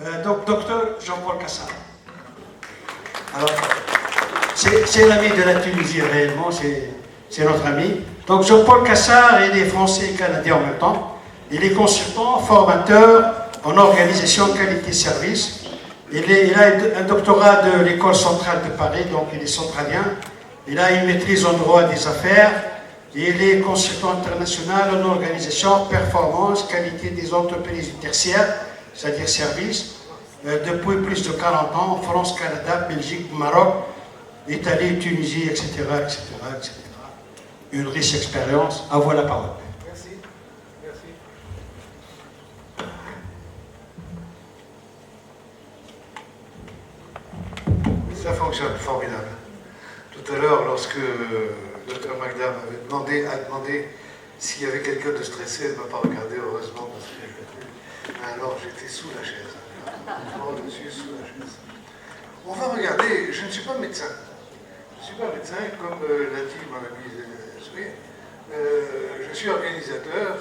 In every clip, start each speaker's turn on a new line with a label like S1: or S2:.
S1: Donc, docteur Jean-Paul Cassard. Alors, c'est l'ami de la Tunisie réellement, c'est notre ami. Donc Jean-Paul Cassard, il est français et canadien en même temps. Il est consultant, formateur en organisation qualité-service. Il a un doctorat de l'École centrale de Paris, donc il est centralien. Il a une maîtrise en droit des affaires. Et il est consultant international en organisation, performance, qualité des entreprises tertiaires, c'est-à-dire services, depuis plus de 40 ans, en France, Canada, Belgique, Maroc, Italie, Tunisie, etc., etc., etc. Une riche expérience. À vous la parole.
S2: Merci. Merci. Ça fonctionne, formidable. Tout à l'heure, lorsque le Dr Magda a demandé s'il y avait quelqu'un de stressé, elle ne m'a pas regardé, heureusement, parce que alors j'étais sous la chaise. Dessus, sous la chaise. On va regarder, je ne suis pas médecin. Je ne suis pas médecin, comme l'a dit mon ami Soué. Je suis organisateur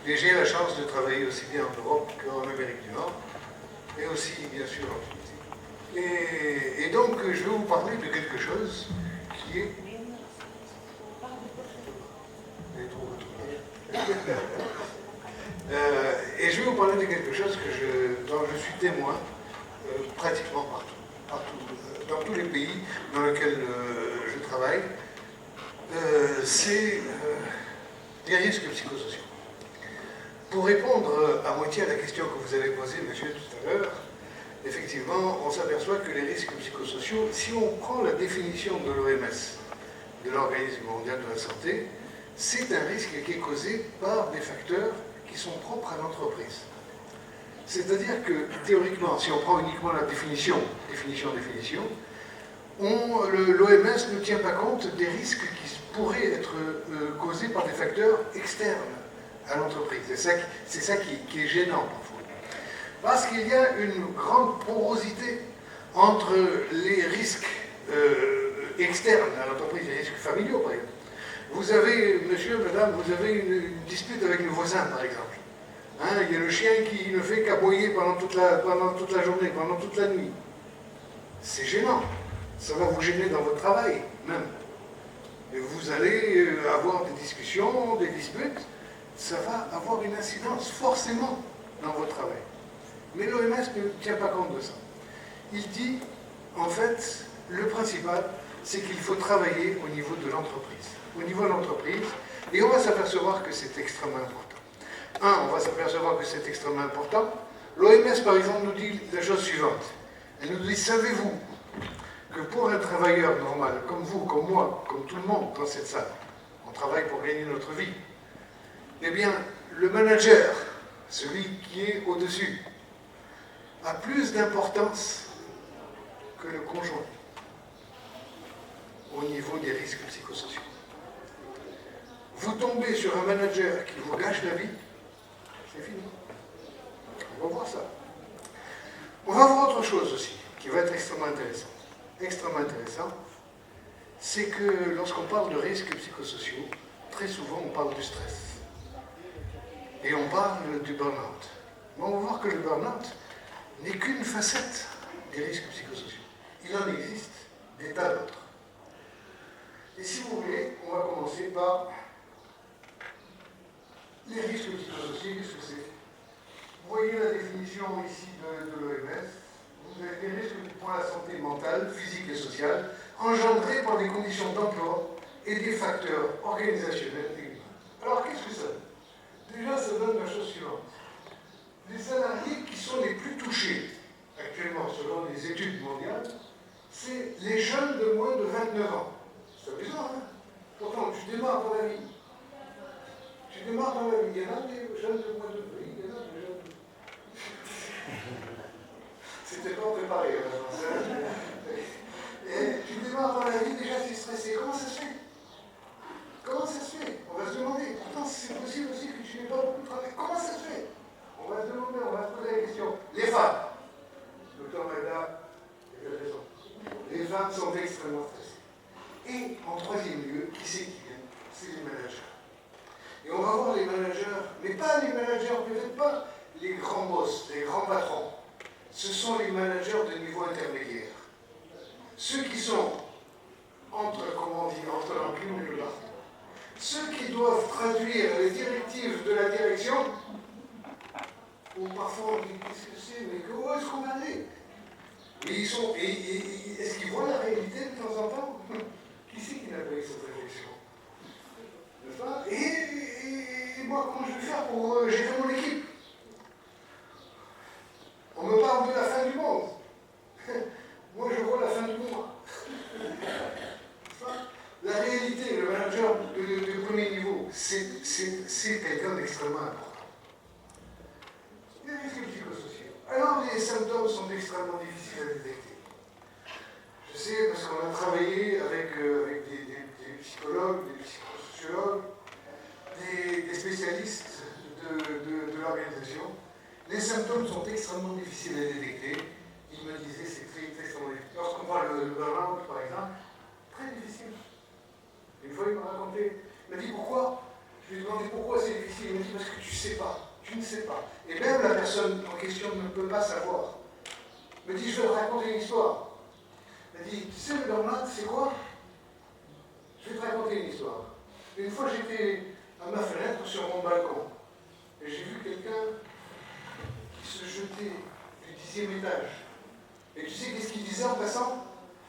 S2: et j'ai la chance de travailler aussi bien en Europe qu'en Amérique du Nord, et aussi, bien sûr, en Tunisie. Et donc, je vais vous parler de quelque chose qui est... et je vais vous parler de quelque chose dont je suis témoin pratiquement partout, dans tous les pays dans lesquels je travaille, c'est les risques psychosociaux. Pour répondre à moitié à la question que vous avez posée, monsieur, tout à l'heure, effectivement, on s'aperçoit que les risques psychosociaux, si on prend la définition de l'OMS, de l'Organisme mondial de la santé, c'est un risque qui est causé par des facteurs qui sont propres à l'entreprise. C'est-à-dire que, théoriquement, si on prend uniquement la définition, l'OMS ne tient pas compte des risques qui pourraient être causés par des facteurs externes à l'entreprise. C'est ça qui est gênant parfois. Parce qu'il y a une grande porosité entre les risques externes à l'entreprise, les risques familiaux par exemple. Vous avez, monsieur, madame, vous avez une dispute avec le voisin par exemple. Hein, il y a le chien qui ne fait qu'aboyer pendant toute la journée, pendant toute la nuit. C'est gênant. Ça va vous gêner dans votre travail même. Et vous allez avoir des discussions, des disputes. Ça va avoir une incidence forcément dans votre travail. Mais l'OMS ne tient pas compte de ça. Il dit, en fait, le principal, c'est qu'il faut travailler au niveau de l'entreprise. Au niveau de l'entreprise, et on va s'apercevoir que c'est extrêmement important. On va s'apercevoir que c'est extrêmement important. L'OMS, par exemple, nous dit la chose suivante. Elle nous dit, savez-vous que pour un travailleur normal, comme vous, comme moi, comme tout le monde dans cette salle, on travaille pour gagner notre vie, eh bien, le manager, celui qui est au-dessus, a plus d'importance que le conjoint au niveau des risques psychosociaux. Vous tombez sur un manager qui vous gâche la vie, c'est fini. On va voir ça. On va voir autre chose aussi, qui va être extrêmement intéressant. Extrêmement intéressant, c'est que lorsqu'on parle de risques psychosociaux, très souvent on parle du stress. Et on parle du burn-out. Mais on va voir que le burn-out n'est qu'une facette des risques psychosociaux. Il en existe des tas d'autres. Et si vous voulez, on va commencer par les risques psychosociaux. Qu'est-ce que c'est? Vous voyez la définition ici de l'OMS. Vous avez des risques pour la santé mentale, physique et sociale, engendrés par des conditions d'emploi et des facteurs organisationnels et humains. Alors qu'est-ce que ça donne? Déjà, ça donne la chose suivante. Les salariés qui sont les plus touchés, actuellement, selon les études mondiales, c'est les jeunes de moins de 29 ans. C'est amusant, hein? Pourtant, tu démarres dans la vie. Il y en a des jeunes de moins de... Oui, il y en a des jeunes de... C'était pas préparé. Et tu démarres dans la vie, déjà tu es stressé. Comment ça se fait? Comment ça se fait? On va se demander. Pourtant, c'est possible aussi que tu n'aies pas beaucoup de travail. Comment ça se fait? On va se demander, on va se poser la question. Les femmes. Docteur Magda, il a raison. Les femmes sont extrêmement stressées. Et en troisième lieu, qui c'est qui vient? C'est les managers. Et on va voir les managers, mais pas les managers, peut-être pas les grands boss, les grands patrons. ce sont les managers de niveau intermédiaire. Ceux qui sont entre, comment on dit, entre l'enclume et le bas. Ceux qui doivent traduire les directives de la direction, ou parfois on dit qu'est-ce que c'est, mais où est-ce qu'on en est? Mais ils sont, est-ce qu'ils voient la réalité de temps en temps? Qui c'est qui n'a pas eu cette réflexion? N'est-ce pas? Et moi, comment je vais faire pour gérer mon équipe? On me parle de la fin du monde. Moi, je vois la fin du mois. La réalité, le manager de premier niveau, c'est quelqu'un d'extrêmement important. Il y a des risques psychosociaux. Alors, les symptômes sont extrêmement difficiles à détecter. Je sais, parce qu'on a travaillé avec des psychologues, des psychosociologues, des spécialistes de l'organisation. Les symptômes sont extrêmement difficiles à détecter. Il me disait c'est très extrêmement difficile. Lorsqu'on parle de burn-out, par exemple, très difficile. Une fois, il m'a raconté, il m'a dit pourquoi. Je lui ai demandé pourquoi c'est difficile. Il m'a dit parce que tu ne sais pas. Tu ne sais pas. Et même la personne en question ne peut pas savoir. Il me dit je vais te raconter une histoire. Il m'a dit tu sais le burn-out c'est quoi? Je vais te raconter une histoire. Une fois j'étais à ma fenêtre sur mon balcon et j'ai vu quelqu'un qui se jetait du 10e étage. Et tu sais qu'est-ce qu'il disait en passant?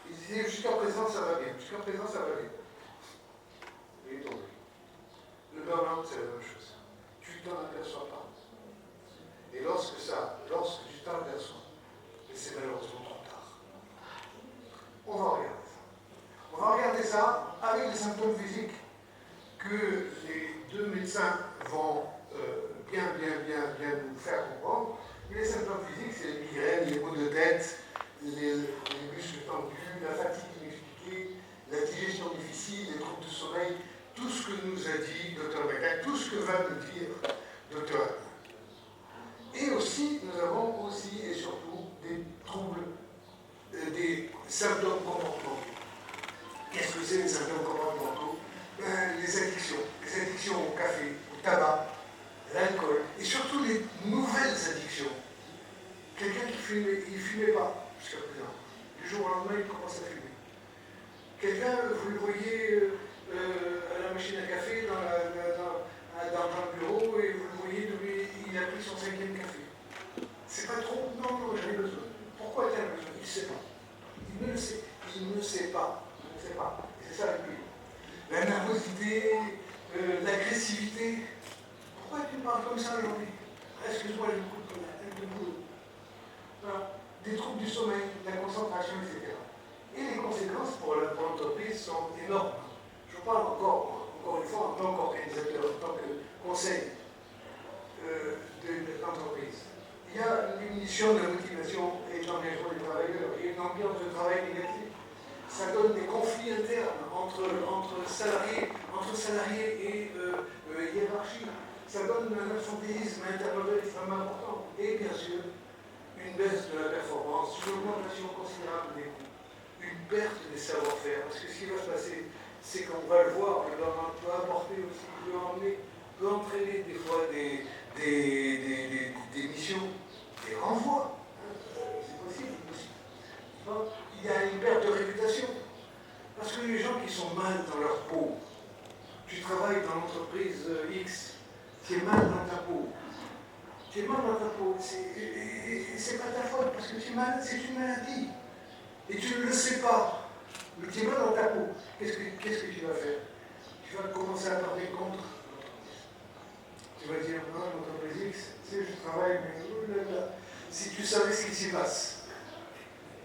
S2: Il disait jusqu'à présent ça va bien, jusqu'à présent ça va bien. Il est tombé. Le burn-out c'est la même chose. Tu t'en aperçois pas. Et lorsque tu t'en aperçois, c'est malheureusement trop tard. On va regarder ça. On va regarder ça avec les symptômes physiques que les deux médecins vont bien nous faire comprendre. Et les symptômes physiques, c'est les migraines, les maux de tête, les muscles tendus, la fatigue inexpliquée, la digestion difficile, les troubles de sommeil, tout ce que nous a dit Dr Becker, tout ce que va nous dire Dr. Et aussi, nous avons aussi et surtout des troubles, des symptômes comportementaux. Qu'est-ce que c'est les symptômes comportementaux? Les addictions au café, au tabac, à l'alcool, et surtout les nouvelles addictions. Quelqu'un qui fumait, il ne fumait pas jusqu'à présent. Du jour au lendemain, il commence à fumer. Quelqu'un, vous le voyez à la machine à café, dans le bureau, et vous le voyez, il a pris son 5e café. C'est pas trop? Non, j'en ai besoin. Pourquoi tu as besoin? Il ne sait pas. Il ne le sait. Il ne sait pas. Il ne sait pas. Et c'est ça le plus. La nervosité, l'agressivité. Pourquoi tu me parles comme ça aujourd'hui? Excuse-moi, je me coupe de boulot. Voilà. Des troubles du sommeil, de la concentration, etc. Et les conséquences pour l'entreprise sont énormes. Je vous parle encore une fois, en tant qu'organisateur, en tant que conseil de l'entreprise. Il y a une diminution de la motivation et de l'engagement des travailleurs et une ambiance de travail négative. Ça donne des conflits internes entre salariés et hiérarchie. Ça donne un absentéisme interlocutaire extrêmement important. Et bien sûr, une baisse de la performance, une augmentation considérable des coûts, une perte des savoir-faire. Parce que ce qui va se passer, c'est qu'on va le voir, le gouvernement peut apporter aussi, peut entraîner des fois des missions, des renvois. C'est possible aussi. Il y a une perte de réputation. Parce que les gens qui sont mal dans leur peau, tu travailles dans l'entreprise X, tu es mal dans ta peau. Tu es mal dans ta peau. C'est pas ta faute, parce que tu es malade, c'est une maladie. Et tu ne le sais pas. Mais tu es mal dans ta peau. Qu'est-ce que tu vas faire? Tu vas commencer à parler contre l'entreprise. Tu vas dire, non, l'entreprise X, tu sais, je travaille, mais si tu savais ce qui s'y passe.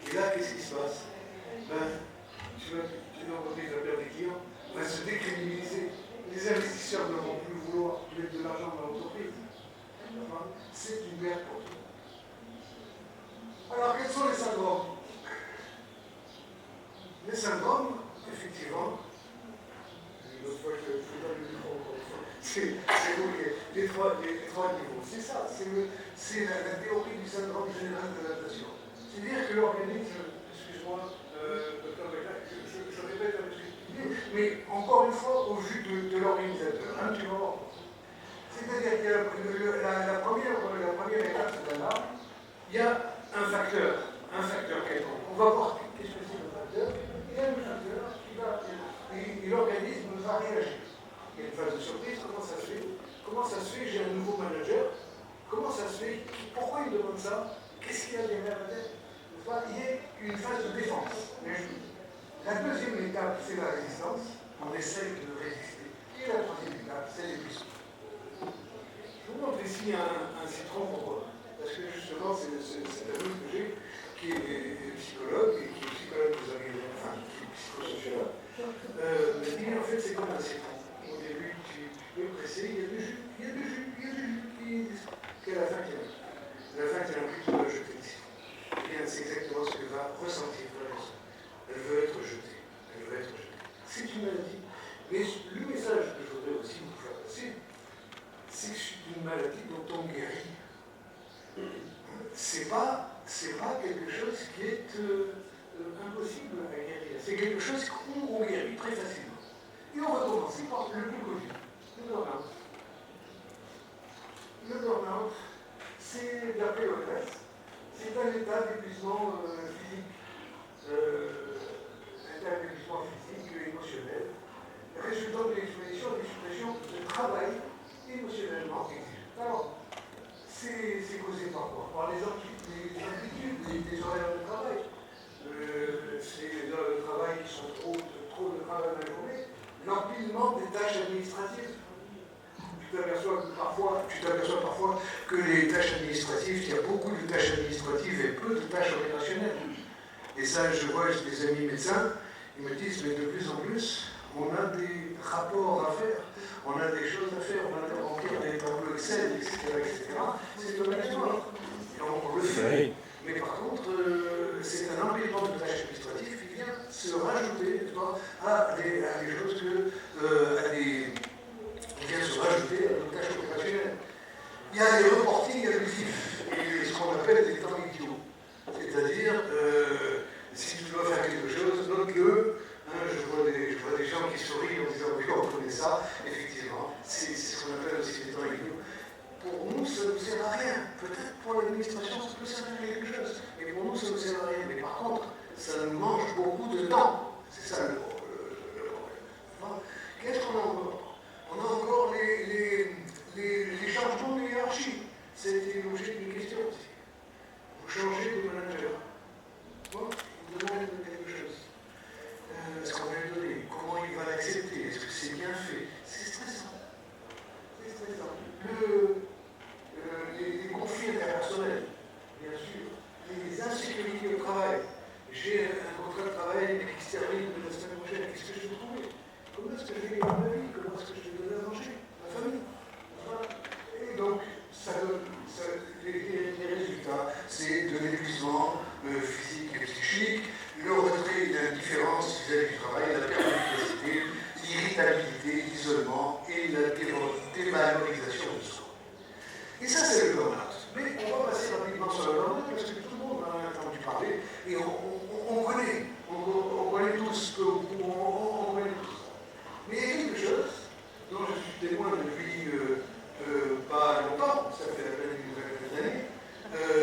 S2: Et là, qu'est-ce qui se passe? L'entreprise va perdre des clients, va se décrédibiliser. Les investisseurs ne vont plus vouloir mettre de l'argent dans l'entreprise. C'est une merde pour tout. Alors, quels sont les syndromes? Les syndromes, effectivement, l'autre fois je vous donne le micro encore une fois, c'est vous les trois niveaux. C'est ça, c'est la théorie du syndrome général de l'adaptation. C'est-à-dire que l'organisme, excuse-moi, docteur Becker, je répète un petit peu, mais encore une fois, au vu de l'organisateur, hein, tu vas voir. C'est-à-dire que la première étape, c'est là, il y a un facteur quelconque. On va voir qu'est-ce que c'est le facteur. Il y a le facteur qui va, et l'organisme va réagir. Il y a une phase de surprise, comment ça se fait? Comment ça se fait? J'ai un nouveau manager. Comment ça se fait? Pourquoi il demande ça? Qu'est-ce qu'il y a derrière la tête? Il y a une phase de défense. La deuxième étape, c'est la résistance. On essaye de résister. Et la troisième étape, c'est l'épuisement. Je vous montre ici un citron. Pourquoi? Parce que justement, c'est un ami que j'ai, qui est psychologue, et qui est psychologue des organismes, enfin, qui est psychosociologue, m'a dit, en fait, c'est comme un citron. Au début, tu peux presser, il y a du jus, qui est la fin qui arrive. La fin qui arrive, tu dois le jeter ici. Et bien, c'est exactement ce que va ressentir la personne. Elle veut être jetée. Elle veut être jetée. C'est une maladie. Mais le message que je voudrais aussi vous faire passer, c'est que c'est une maladie dont on guérit. C'est pas quelque chose qui est impossible à guérir. C'est quelque chose qu'on guérit très facilement. Et on va commencer par le plus connu, le burn-out. Le burn-out, c'est d'après l'OMS, c'est un état d'épuisement physique, et émotionnel, résultant de l'exposition à des situations de travail émotionnellement exigeantes. Alors, c'est causé par quoi? Par les habitudes, des horaires de travail. C'est les heures de travail qui sont trop de travail dans la journée. L'empilement des tâches administratives. Tu t'aperçois parfois que les tâches administratives, il y a beaucoup de tâches administratives et peu de tâches opérationnelles. Et ça, je vois des amis médecins, ils me disent, mais de plus en plus, on a des rapports à faire, on a des choses à faire, on a remplir des tableaux Excel, etc. C'est obligatoire. Et on le fait. Mais par contre, c'est un empilement de tâches administratives qui vient se rajouter à des choses qui vient se rajouter à nos tâches opérationnelles. Il y a des reportings abusifs et ce qu'on appelle des temps idiots. C'est-à-dire, si tu dois faire quelque chose, note-le. Je vois des gens qui sourient en disant oui, on connaît ça. Effectivement, c'est ce qu'on appelle aussi des temps idiots. Pour nous, ça ne sert à rien. Peut-être pour l'administration, ça peut servir à quelque chose. Mais pour nous, ça ne sert à rien. Mais par contre, ça nous mange beaucoup de temps. C'est ça le problème. Qu'est-ce qu'on a encore? On a encore les changements de hiérarchie. C'était l'objet d'une question aussi. Vous changez de manager. Bon, vous demandez quelque chose. Est-ce qu'on va lui donner? Comment il va l'accepter? Est-ce que c'est bien fait? C'est stressant. C'est stressant. Les conflits interpersonnels, bien sûr. Les insécurités au travail. J'ai un contrat de travail qui se termine la semaine prochaine. Qu'est-ce que je vais trouver? Comment est-ce que je vais gagner ma vie? Comment est-ce que je vais donner à manger? Ma famille? Et donc, les résultats, c'est de l'épuisement physique et psychique, le retrait d'indifférence vis-à-vis du travail, la perte d'efficacité, l'irritabilité, l'isolement et la dévalorisation de soi. Et ça, c'est le burn-out. Mais on va passer rapidement sur le burn-out parce que tout le monde en a entendu parler et on connaît tous, on connaît tous. Mais il y a quelque chose dont je suis témoin depuis pas longtemps, ça fait à peine une vingtaine d'années,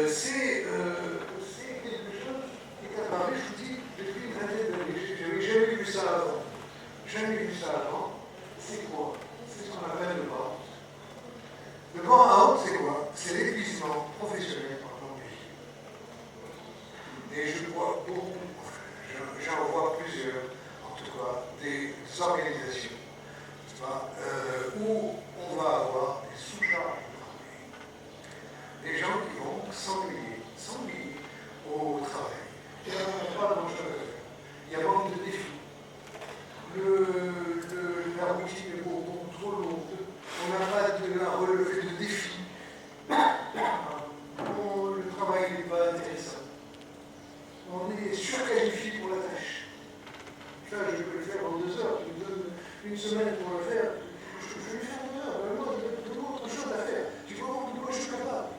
S2: c'est quelque chose qui est apparu, je vous dis, depuis une vingtaine d'années. Je n'avais jamais vu ça avant. Jamais vu ça avant. C'est quoi? C'est ce qu'on appelle le burn-out. Le burn-out, c'est quoi? C'est l'épuisement professionnel par l'ennui. Et je vois beaucoup, j'en vois plusieurs, en tout cas, des organisations où on va avoir des sous-charges de travail. Des gens qui vont s'ennuyer au travail. Il n'y a pas grand-chose à faire. Il y a manque de défis. La routine est beaucoup trop lourde. On n'a pas à relever de défis. Le travail n'est pas intéressant. On est surqualifié pour la tâche. Ça, je peux le faire en 2 heures. Tu me donnes une semaine pour le faire. Je vais le faire en 2 heures. Donne-moi autre chose à faire. Tu vois de quoi je suis capable.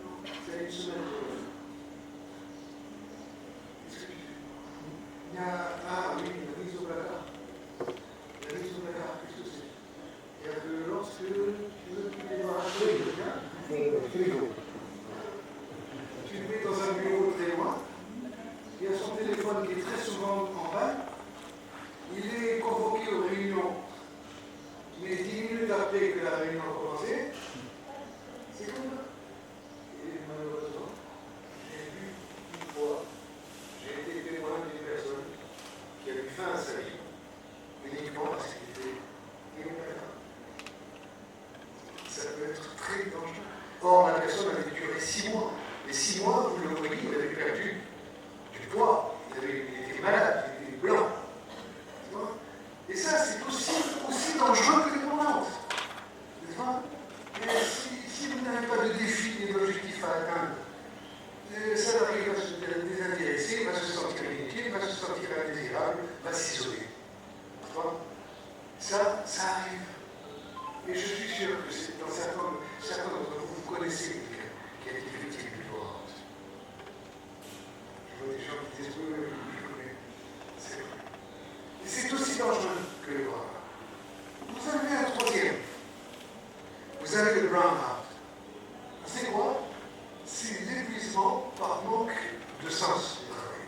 S2: Non, c'est une semaine pour le faire. Qu'est-ce que tu fais? Il y a, la mise au placard. La mise au placard, qu'est-ce que c'est? Il y a que lorsque tu veux te débarrasser de quelqu'un, tu C'est aussi dangereux que le bras. Vous avez un troisième. Vous avez le burn-out. C'est quoi? C'est l'épuisement par manque de sens du travail.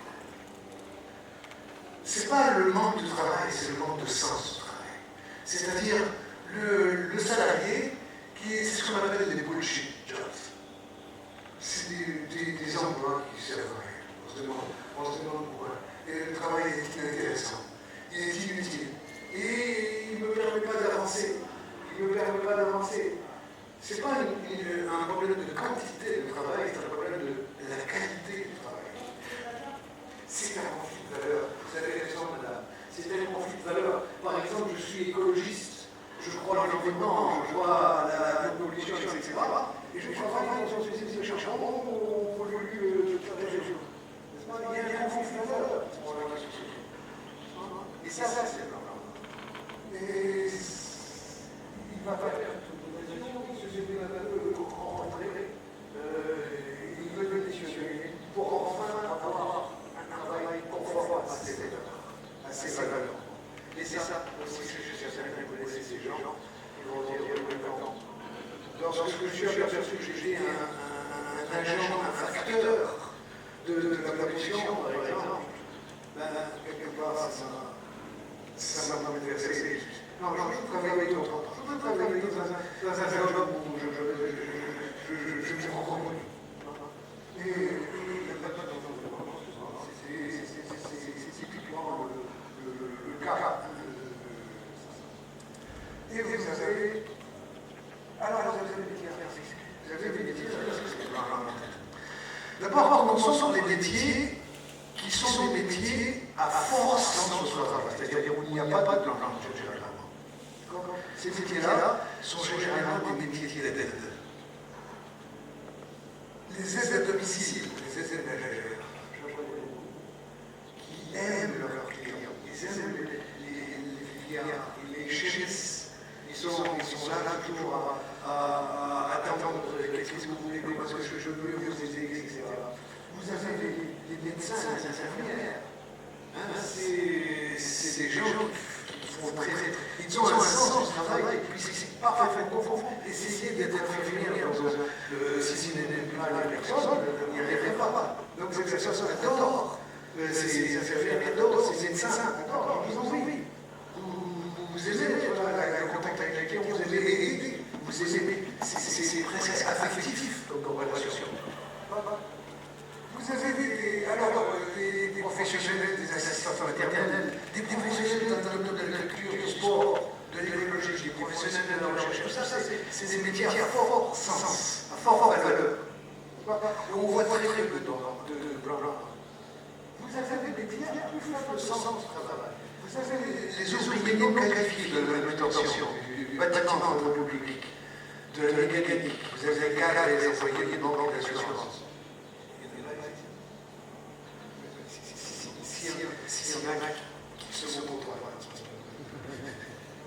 S2: C'est pas le manque de travail, c'est le manque de sens du travail. C'est-à-dire le salarié c'est ce qu'on appelle des bullshit jobs. C'est des emplois qui servent à rien. On se demande pourquoi. Et le travail est inintéressant. Il est inutile. Et il ne me permet pas d'avancer. C'est pas un problème de quantité de travail, c'est un problème de la qualité du travail. C'est un conflit de valeurs. Vous avez raison, madame. C'est un conflit de valeurs. Par exemple, je suis écologiste. Je crois dans l'environnement, je crois à la pollution, etc. Et je crois vraiment dans une situation où on pollue le région. Il y a un conflit de valeurs dans la société. Et ça, c'est normal. Mais il va falloir une société rentrer, il veut le démissionner pour enfin avoir un travail conforme à ses valeurs. Et ça, aussi, je suis certain que vous connaissez ces gens, ils vont dire oui, non. Lorsque je suis aperçu que j'ai un agent, un facteur de la pollution, par exemple, quelque part, ça m'a intéressé. Non, je travaille dans un job où je me reconnais. C'est typiquement le cas. Et vous avez. Alors, vous avez des métiers. D'abord, commençons sur les métiers qui sont des métiers à force sens au travail, c'est-à-dire où il n'y a pas de plan généralement. Ces métiers-là sont généralement des métiers d'aide. Les aides à domicile, les aides ménagères, qui aiment leurs clients, ils aiment les vieillards, ils les chérissent. Ils sont là toujours à attendre qu'est-ce que vous voulez, parce que je veux vous aider, etc. Vous avez les médecins, les infirmières. C'est des gens qui font très. Ils ont un sens du travail, puis c'est parfaitement confond. Essayez d'être infirmière si ce n'est pas la personne, il n'y arriverait pas. Donc ces personnes adorent, ces infirmières adorent, ces médecins adorent, ils ont envie. Vous aimez le contact avec les clients, vous aimez aider, vous aimez, c'est presque affectif comme relation. Vous avez des professionnels, des assistants maternels, des professionnels dans le domaine de la culture, du sport, de l'écologie, des professionnels de la recherche. Tout ça, c'est des métiers à fort sens, à fort valeur. On voit très peu de blanc. Vous avez des métiers à plus faible sens du travail. Vous avez les ouvriers non qualifiés de la manutention, du bâtiment public, de la mécanique. Vous avez les cadres et les employés de banque d'assurance. S'il y en a qui se sont contre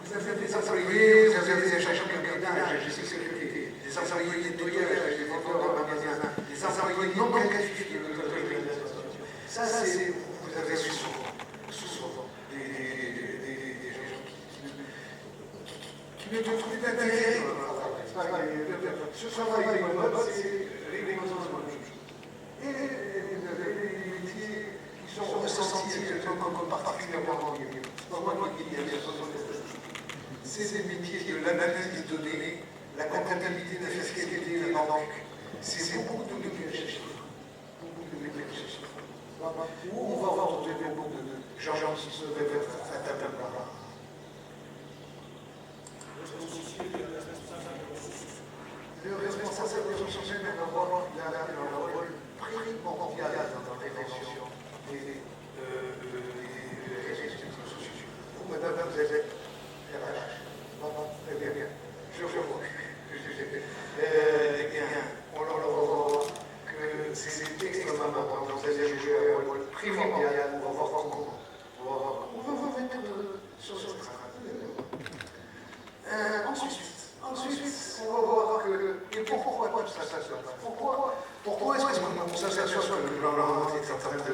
S2: vous avez des employés, vous avez des agents de gardiennage, de sécurité, des employés de nettoyage, des vendeurs de magasins, des employés non qualifiés de l'organisation. Ça, c'est, vous avez souvent des gens qui ne trouvent plus d'intérêt dans leur travail. Ce travail de mode, c'est rigoureusement la même chose. Et vous avez les métiers qui sont ressentis comme particulièrement mieux. C'est pas moi qui dis, c'est des métiers de l'analyse des données, la comptabilité, la fiscalité, la banque. C'est beaucoup de métiers à chercher. Où on va retrouver beaucoup de gens qui se révèlent fatablement. Le responsable des ressources humaines va avoir un rôle primordial dans la prévention des risques sociaux. Vous, madame, vous êtes RH. Très bien. Je vois. Eh bien, on leur voit que c'est extrêmement important. Vous allez jouer un rôle primordial. On va voir comment. On va vous mettre sur ce travail. Ensuite, on va voir que. Et pourquoi tout ça se passe? Pourquoi est-ce qu'on on s'aperçoit que le blanc est en train de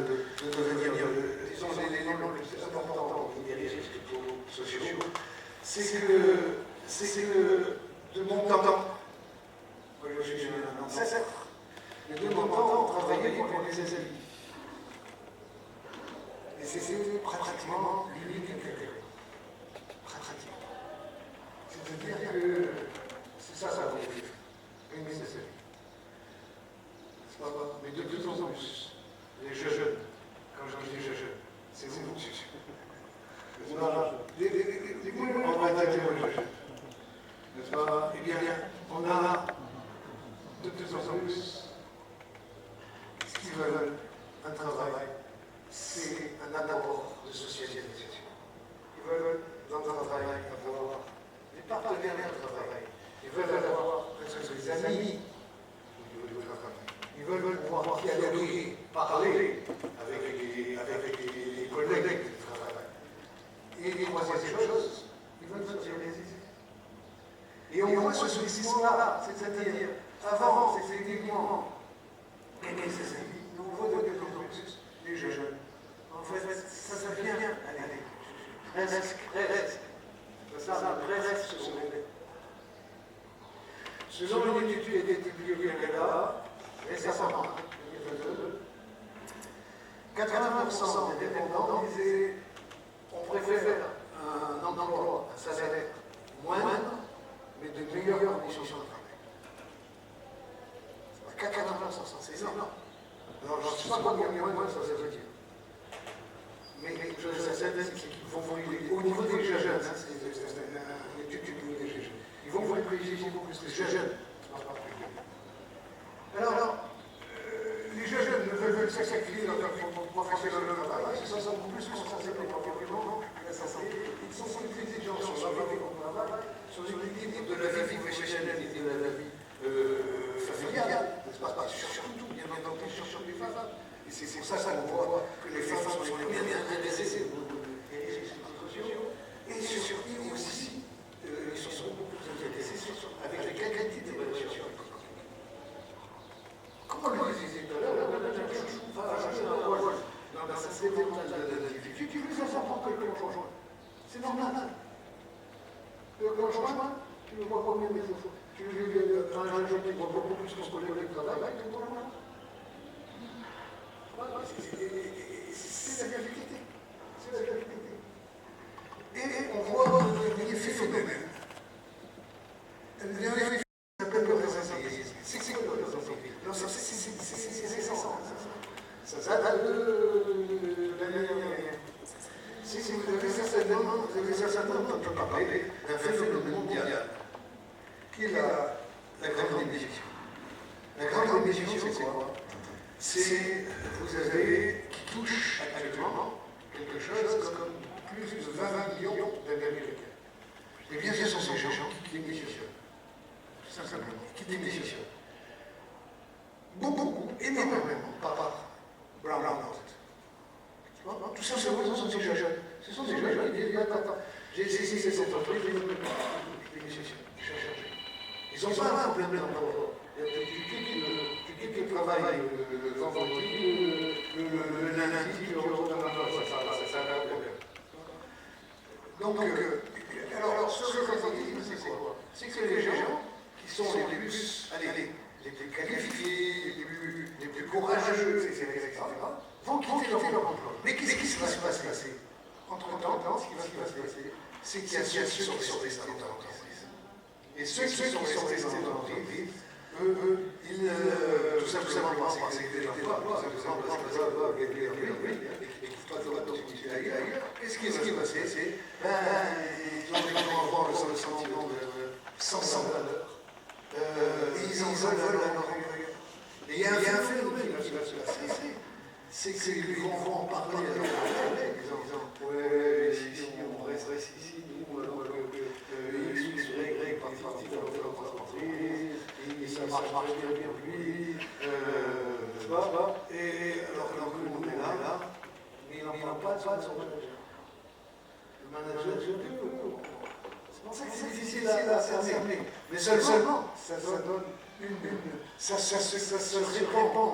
S2: devenir, disons, l'élément le plus important des risques sociaux, c'est que de mon temps, moi je suis un ancêtre, mais de mon temps, on travaillait pour les amis. Et c'était pratiquement l'unique intérêt. Pratiquement. C'est-à-dire que c'est ça l'objectif. Aimer ses amis. Mais de plus en plus, les jeunes, quand je dis jeunes, c'est vous. On va dire les jeunes. N'est-ce pas? Eh bien, on a de plus en plus ce qu'ils veulent, un travail, c'est un apport de socialisation. Ils veulent, dans un travail, avoir des partenaires de travail. Ils veulent avoir des amis. Ils veulent pouvoir dialoguer, parler avec les collègues du travail. Et troisième chose, ils veulent socialiser. Et on voit ce sollicissement-là, c'est-à-dire, avant, c'était uniquement aimer ses amis, nous voyons de plus en plus les jeunes. En fait, ça vient, allez, presque, ça, presque se sont aidés. Selon une étude qui a été publiée au Canada, récemment, 2022, 80% des dépendants disaient on préfère un emploi, un salaire moindre, mais de meilleures conditions de travail. 80%, c'est énorme. Alors, je ne sais pas combien moins ça veut dire. Mais je sais qu'ils vont au niveau des jeunes, c'est une étude du niveau des jeunes. Ils vont privilégier beaucoup plus les jeunes. Alors, les jeunes veulent sacrifier leur professionnel de travail, ils sont beaucoup plus concentrés sur l'environnement, la santé, ils sont plus exigeants sur l'environnement de travail, sur l'équilibre de la vie professionnelle et de la vie familiale, n'est-ce pas? Surtout, bien entendu, sur les femmes. Et c'est pour ça qu'on voit que les femmes sont les bien intéressées aux risques sociaux, et surtout aussi, ils sont beaucoup plus intéressés avec la qualité des relations. Comme on le disait tout à l'heure, dans cette développement de l'individu, tu veux les enfants que le conjoint. C'est normal. Le conjoint, tu le vois combien de fois? Tu le vois un jour qui voit beaucoup plus que son collègue de travail que le conjoint. C'est la vérité. C'est la vérité. Et on voit des phénomènes. C'est quoi le racisme? C'est quoi le racisme? Non, c'est récent. Ça date de l'année dernière. Vous avez certainement entendu parler d'un phénomène mondial qui est la grande émission. La grande émission, c'est quoi? C'est, vous avez, qui touche actuellement quelque chose comme plus de 20 millions d'Américains. Et bien, ce sont ces gens qui démissionnent. Simplement, qui démissionnent. Beaucoup, énormément, par Brown-out. Tout ça, ce sont des jeunes. Ce sont des jeunes qui disent, attends, j'ai essayé cette entreprise, je démissionne. Ils n'ont pas un problème d'emploi. Tu quittes le travail le vendredi, le lundi, tu retournes à l'emploi, ça n'a pas de problème. Donc, alors, ce que je dis, c'est quoi? C'est que les gens qui sont les plus, les plus qualifiés, les plus courageux, etc., vont quitter leur emploi. Mais qu'est-ce qui va se passer? Entre-temps, ce qui va se passer, c'est qu'il y a ceux qui sont restés dans l'entreprise. Et ceux qui sont restés dans l'entreprise, eux, tout simplement parce qu'ils étaient dans l'emploi, tout simplement parce qu'ils doivent gagner leur vie, et qu'ils ne peuvent pas continuer ailleurs. Qu'est-ce qui va se passer? C'est ils vont avoir le sentiment sans valeur. Et ils en veulent à leur employeur. Et il y a un phénomène qui va se passer, c'est qu'ils vont en parler à leurs collègues, en disant ouais, si on resterait ici, nous, alors X, Y, partie de notre entreprise, et ça marche bien pour lui, n'est-ce pas? Et alors que nous, on est là, mais il n'en parle pas de son manager. Le manager, c'est pour ça que c'est difficile à cerner. Mais seulement, ça donne ça se répand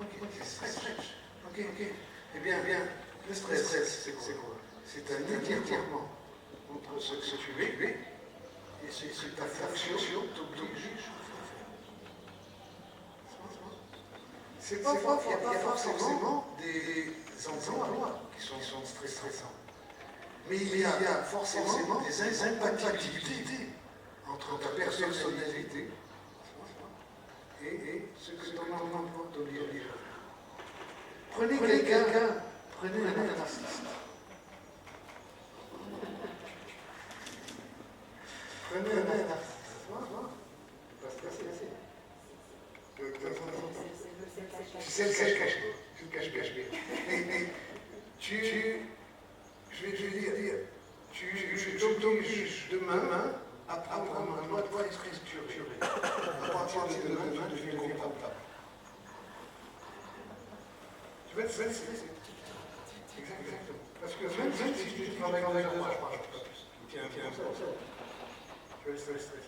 S2: Ok, stress. Ok. Eh bien, le stress, c'est quoi? C'est un étirement entre ce que tu es et ce que ta fonction t'oblige à faire. Il n'y a pas forcément des emplois qui sont stressants. Mais il y a forcément des incompatibilités entre ta personnalité et ce que ton emploi t'oblige à faire. Prenez un artiste. Prenez un artiste. C'est le cache-cache. C'est le cache-cache. Mais je vais dire, tu t'obliges demain à prendre un emploi structuré. À partir de demain, tu deviens comptable. Tu vas être stressé. Exactement. Parce que même si tu travailles dans un mois, je marche pas plus. Tiens, ça. Tu vas être stressé.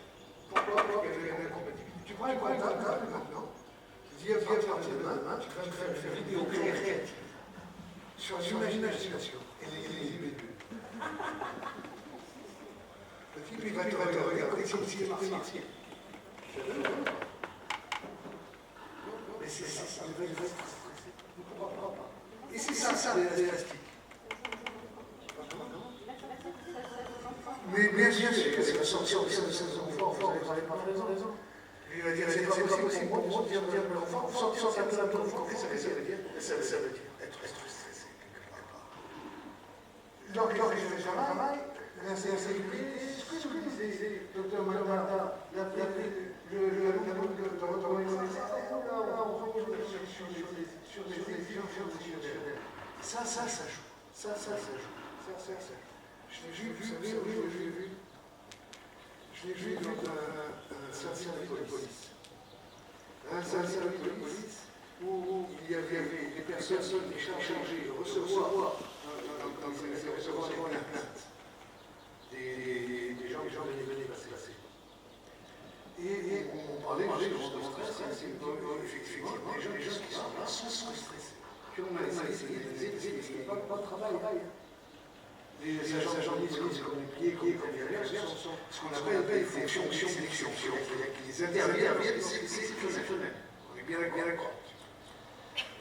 S2: Pourquoi? Parce qu'il y a une incompatibilité. Tu prends un comptable maintenant. Tu dis à partir de demain, tu vas faire une vidéo créative sur l'imagination et les idées. Le type, il va te regarder comme s'il était martial. Mais c'est ça, il va être stressé. Ne pourra pas. Et c'est ça, l'élastique. Mais bien sûr, c'est la sortir de ces enfants, vous n'avez pas raison. Il va dire, c'est pas possible pour moi de dire l'enfant, sortir un peu l'enfant, ça veut dire être stressé quelque part. Donc, je fais un travail, l'insécurité, ce que disait docteur Marta, le sur des exigences émotionnelles. Ça joue. Je l'ai vu, vous savez, je l'ai vu dans un service de police. Un service de police où il y avait des personnes qui chargées de recevoir une plainte. Des gens qui venaient passer. Et on parlait justement de stress, effectivement, les gens qui sont là sont stressés. Puis on a essayé de les aider, parce qu'il n'y a pas de travail. Les agents de police, comme les pieds, comme les derrière, sont ce qu'on appelle des fonctions d'exception. Ils interviennent, c'est exceptionnel. On est bien d'accord.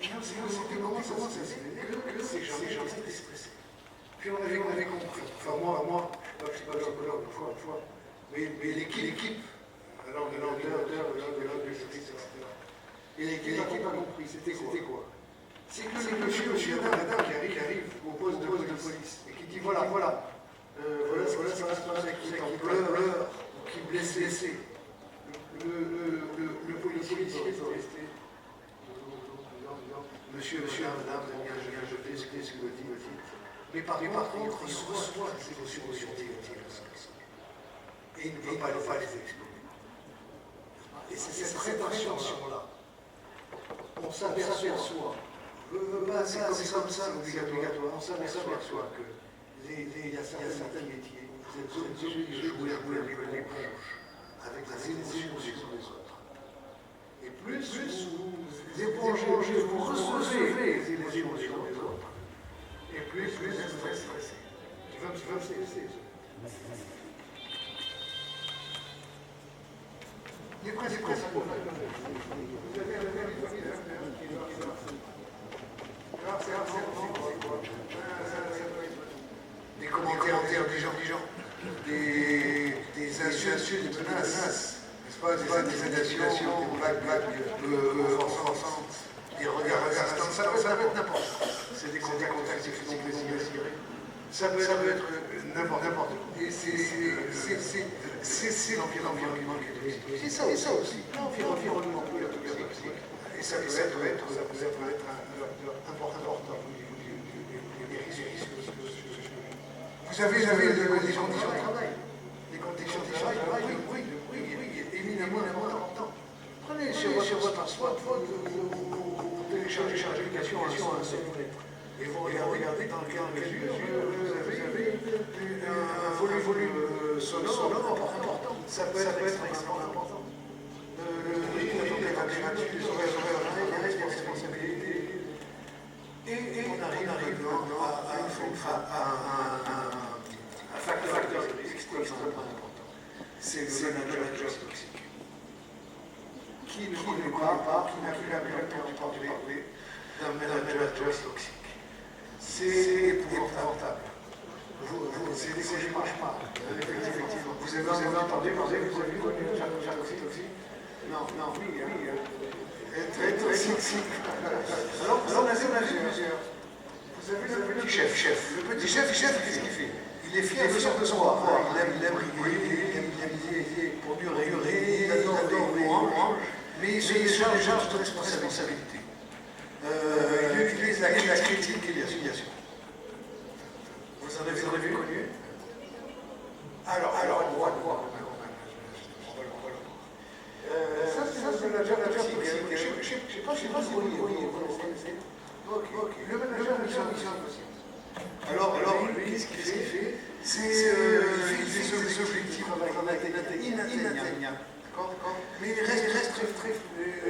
S2: Et on s'est dit comment ça se fait que ces gens étaient stressés. Puis on avait compris. Enfin, moi, je ne suis pas psychologue une fois, mais l'équipe, alors de l'ordre, de justice, etc. Et l'équipe a compris, c'était quoi? C'est que le monsieur ou madame qui arrive au poste de police et qui dit voilà ce qui se passe avec qui pleure ou qui blessé. Le policier est resté. Monsieur, madame, je fais ce que vous dites. Mais par contre, il reçoit ces émotions négatives. Et il ne peut pas les exprimer. Et c'est cette prétention-là. On s'aperçoit. C'est comme ça, obligatoire. On s'aperçoit qu'il y a certains métiers, vous êtes obligés de jouer avec plus stressé. Qui va me stresser. Il est presque. Vous avez la même famille, des commentaires des gens, des insultes, des menaces, n'est-ce pas, des accusations, des blagues offensantes, des regards restants, ça peut être n'importe quoi. C'est des contacts extrêmement désirés. Ça peut être n'importe quoi. Et c'est l'environnement qui est toxique. Et ça aussi, l'environnement qui est toxique. Et ça peut être important des risques. Vous avez les conditions de travail. Les conditions de travail, oui, éminemment important. Prenez sur votre smartphone, vous téléchargez l'application à un seul lettre. Et vous regardez dans quelle mesure vous avez un volume sonore important. Ça peut être extrêmement important. La température, les horaires, les responsabilités. Et on arrive à un facteur extrêmement important. C'est le manager toxique. Qui ne connaît pas, qui n'a entendu parler d'un manager toxique. C'est épouvantable. C'est des cauchemars. Effectivement. Vous avez entendu, vous avez vu le manager toxique? Non, oui. Très toxique. Alors, on a vu plusieurs. Vous avez le petit chef. Le petit chef, qu'est-ce qu'il fait? Il est fier de son pouvoir. Il aime rigoler, il aime pour durer, il adore l'orange, mais il se charge de responsabilité. Il utilise la critique et l'association. Vous en avez connu? Alors, on va le voir. Ça, c'est le manager toxique. Je ne sais pas si vous connaissez. Le manager toxique. Alors, lui, qu'est-ce qu'il fait? Il fait des objectifs inatteignables. Mais il reste très.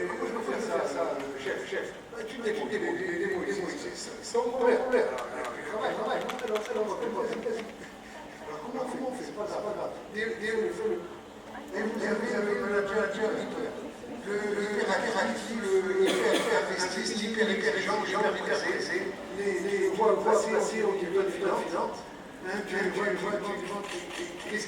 S2: Comment je peux faire ça, chef? Tu me dis des mots, c'est en colère. Travaille. Alors, comment on fait? C'est pas grave. Et vous avez le manager l'hyperactif, l'hyper-investi, l'hyper-intelligent, l'hyper-pressé, les voix placées au niveau de finance. Qu'est-ce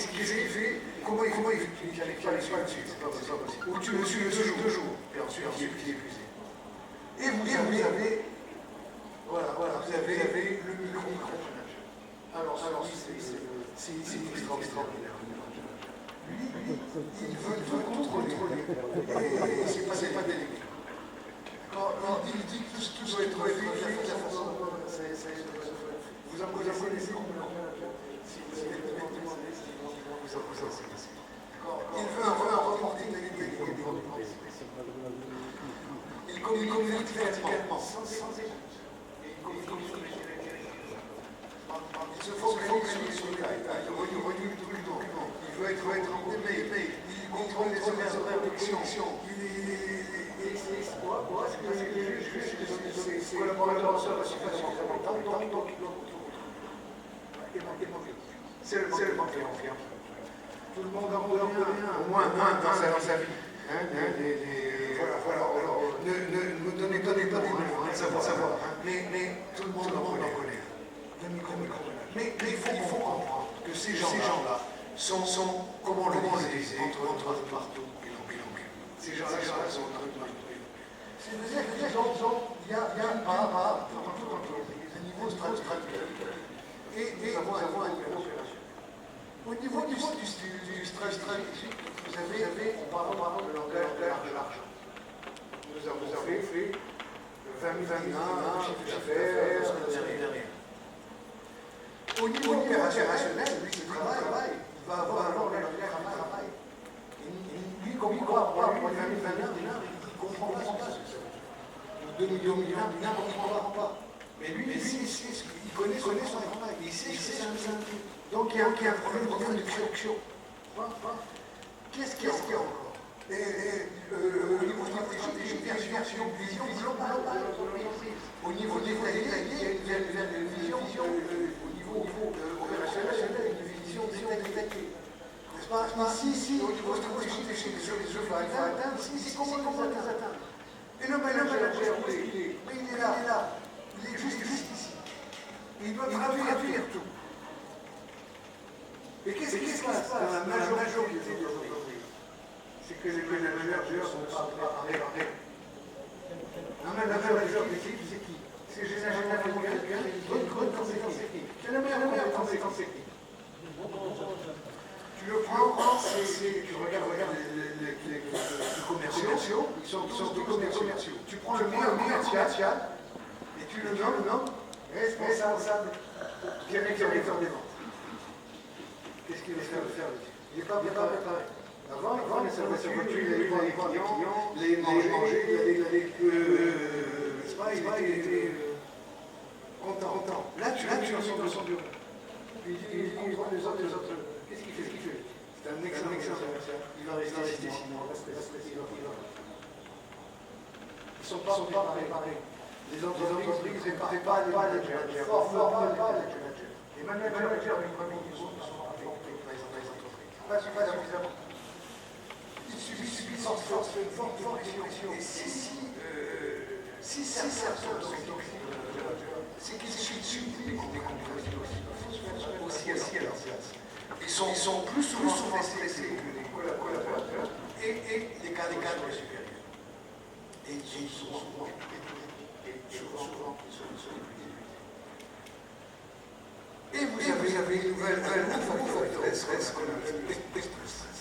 S2: qu'il fait? Comment il fait? Il n'arrive pas dessus, c'est pas possible. Ou tu le suis 2 jours, et ensuite il est épuisé. Et vous avez le micro-manager. Alors, c'est extraordinaire. Lui, il veut contrôler. Et c'est pas délégué. Quand il dit que tout doit être fait de la façon. Vous en connaissez si vous avez demandé, vous en connaissez. Il veut un reporting délégué. Il communique verticalement, sans émotion. Il se focalise sur les détails, il relie tout le document. Il veut être en démail, il contrôle les horaires de connexion. Ses collaborateurs sont à situation donc c'est le manque de confiance. Tout le monde en revient, au moins un dans sa vie. Voilà. Ne donnez pas des mots, savoir. Mais tout le monde en connaît. Mais il faut comprendre que ces gens-là sont, comme on le disait, entre le marteau et l'enclume. Ces gens-là sont entre le marteau et l'enclume. C'est-à-dire qu'il y a un niveau stratégique. Et nous avons un niveau opérationnel. Au niveau du stress stratégique, vous avez, on parle de langage de l'argent. Nous avons fait 20 000 chiffre d'affaires, au niveau opérationnel, lui, il travaille, il va avoir un langage de travail. Lui, comme il croit avoir 20 000 dinars, il ne comprend pas ce que c'est. 2 millions de dinars, il ne comprend pas. Mais lui, il connaît son travail, il sait que c'est un truc. Donc il y a un problème de traduction. Qu'est-ce qu'il y a encore? au niveau stratégique, il y a une vision globale de l'entreprise. Au niveau détaillé, il y a une vision au niveau opérationnel, une vision détaillée. N'est-ce pas? Si, au niveau stratégique, sur les jeux à atteindre, c'est comment les atteindre. Et le manager, il est là. Il est juste ici. Il doit traduire tout. Et qu'est-ce qui se passe dans la majorité des entreprises? C'est que les managers ne sont pas préparés. Un manager d'équipe, c'est qui? C'est généralement quelqu'un qui a une bonne compétence technique. Qui a la meilleure compétence technique. Tu le prends, tu regardes les commerciaux, ils sont tous commerciaux. Tu prends le meilleur commercial et tu le nommes responsable directeur des ventes. Qu'est-ce qu'il va faire? Il n'est pas préparé. Avant, il allait voir les clients, les manger, il était content. Là, tu es dans son bureau. Il voit les autres. Qu'est-ce qu'il fait? C'est un excellent commercial. Il va rester sinon. Ils ne sont pas préparés. Les entreprises ne préparent pas les managers. Les managers avec premier niveau ne sont pas préparés par les entreprises. Pas suffisamment. Il suffit de force, une forte pression. Et si certains sont toxiques, c'est qu'ils subissent des complications aussi à leur place. Ils sont plus souvent stressés que les collaborateurs et les cadres supérieurs. Et ils sont souvent et vous avez une nouvelle facteur de stress qu'on appelle le technostress.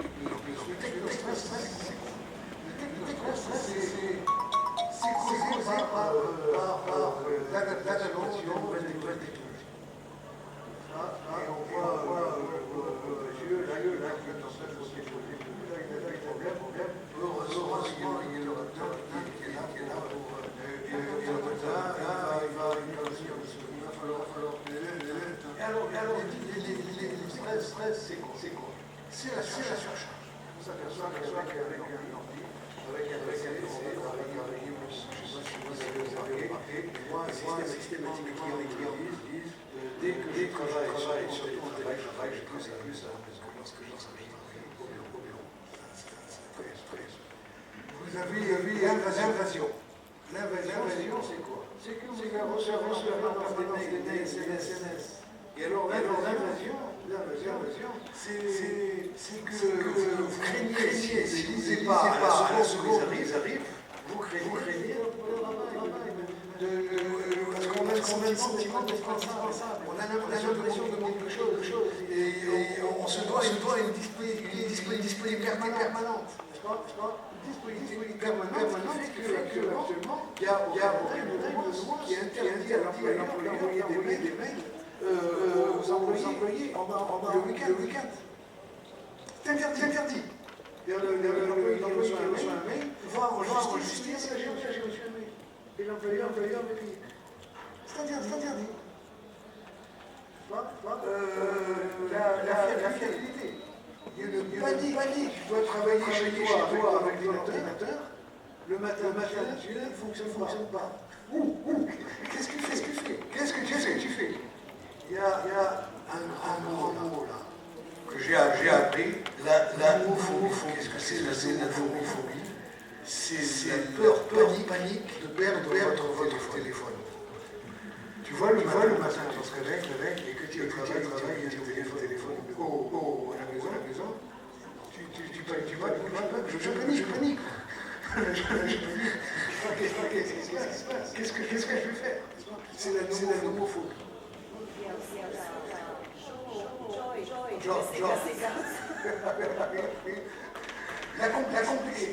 S2: Le technostress, c'est causé par l'adaptation de nouvelles technologies. Et on voit Dieu, là, qui est en train de se développer, là, il a des problèmes. Heureusement, il y a le recteur qui est là pour... il va falloir... Et alors, les stress, c'est quoi? C'est la surcharge. On s'aperçoit qu'avec un ordi, avec un PC, avec je sais pas si vous avez remarqué, moi, systématiquement, les clients disent, dès que je travaille, surtout en télétravail, je travaille plus à la maison lorsque je travaille au bureau. Vous avez l'invasion. L'invasion, c'est quoi? C'est que vous avez reçu des mails, SMS. Et alors l'invasion, c'est que vous craignez, si vous n'êtes pas à la seconde où ils arrivent, vous craignez parce qu'on a le sentiment d'être indispensable. On a l'impression de quelque chose. Et on se doit une disponibilité permanente. N'est-ce pas? Une disponibilité permanente fait que actuellement, il y a un besoin qui interdit à l'employeur d'envoyer des mails aux employés le week-end. C'est interdit. L'employé qui reçoit un mail va enregistrer j'ai reçu un mail. Et l'employeur me dit c'est interdit. La fiabilité. Il y a une panique. Tu dois travailler chez toi avec l'ordinateur. Le matin, tu ne fonctionne pas. Qu'est-ce que tu fais? Il y a un grand mot là que j'ai appris, la homophobie. Qu'est-ce que c'est la homophobie? C'est la peur panique de perdre votre téléphone. Tu vois le matin, quand on se réveille et que tu es au travail, il y a ton téléphone à la maison, tu paniques, je panique. Qu'est-ce que je vais faire? C'est la homophobie. La complexité,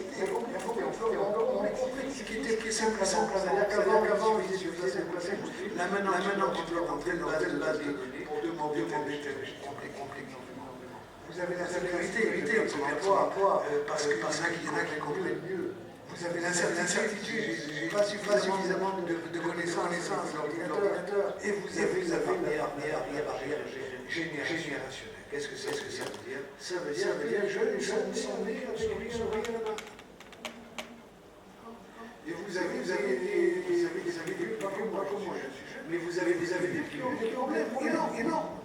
S2: qui est simple, c'est-à-dire qu'avant, il était facile. Là maintenant, tu dois rentrer dans la base de données pour demander tel complexe. Vous avez la sécurité obligatoire, parce qu'il y en a qui comprennent mieux. Vous avez l'incertitude, j'ai pas suffisamment de connaissances de l'ordinateur, et vous avez la barrière générationnelle. Qu'est-ce que ça veut dire? Ça Ça veut dire que les jeunes sont nés avec une souris à la main. Et vous avez des pas comme moi, je suis jeune, mais vous avez des problèmes énormes.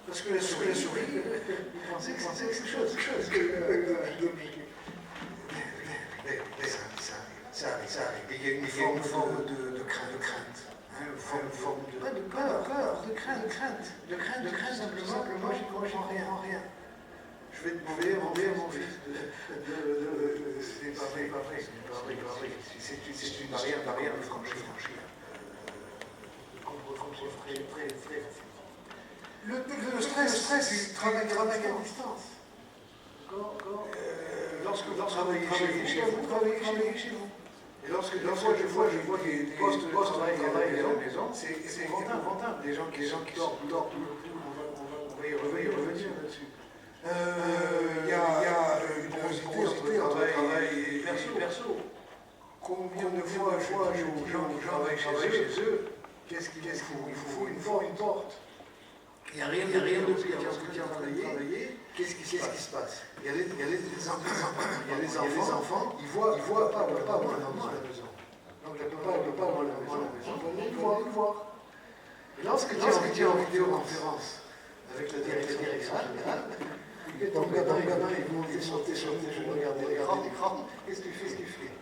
S2: Parce que la souris, vous pensez que c'est quelque chose. Ça arrive. Il y a une forme de crainte. Une forme de... Pas de peur, de crainte, simplement, j'y comprends rien. Je vais demander à mon fils ce n'est pas vrai. C'est une barrière de franchir. Le stress, il travaille à distance. Lorsque vous travaillez chez vous. Et lorsque je vois des postes de travail à la maison, c'est épouvantable. Des gens qui dorment, on va y revenir là-dessus. Il y a une porosité entre travail et perso. Combien de fois je dis aux gens qui travaillent chez eux, qu'est-ce qu'il faut une porte. Il n'y a rien de pire lorsque tu es en train de travailler. Qu'est-ce qui se passe? Il y a les enfants, ils voient papa ou maman à la maison. Donc le papa ou maman à la maison, ils vont voir. Et lorsque tu es en vidéoconférence avec la direction générale, ton gamin, ils vont sauter, je vais regarder l'écran. Qu'est-ce que tu fais?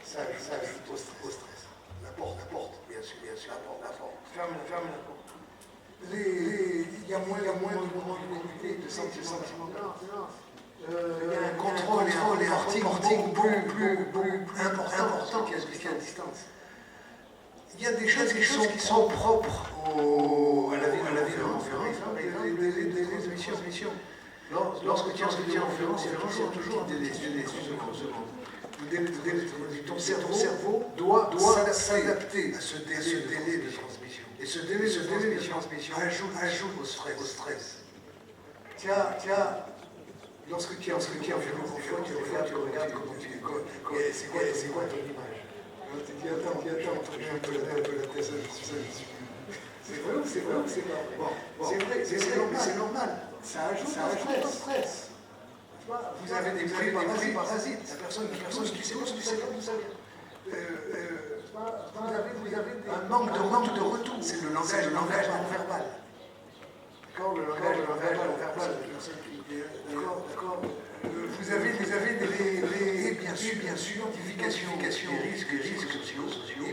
S2: Ça ajoute au stress. La porte, bien sûr, la porte. Ferme la porte. Il y a moins de moments de sentiments. Il y a un contrôle et un reporting plus important qu'à distance. Il y a des choses qui sont propres à la vie de conférence, des émissions. Lorsque tu es en conférence, il y a toujours des délais de secondes. Ton cerveau doit s'adapter à ce délai de transmission. Et ce délai de transmission ajoute au stress. Lorsque tu es en conférence, tu regardes comment tu es. C'est quoi ton image? Tu dis, attends, j'ai un peu la tête. C'est vrai ou c'est pas vrai? C'est normal. Ça ajoute au stress. Vous avez des parasites. La personne qui sait pas d'où ça vient. Vous avez un manque de retour. C'est le langage non verbal. D'accord, le langage non verbal. D'accord. Vous avez bien sûr, identification des risques psychosociaux,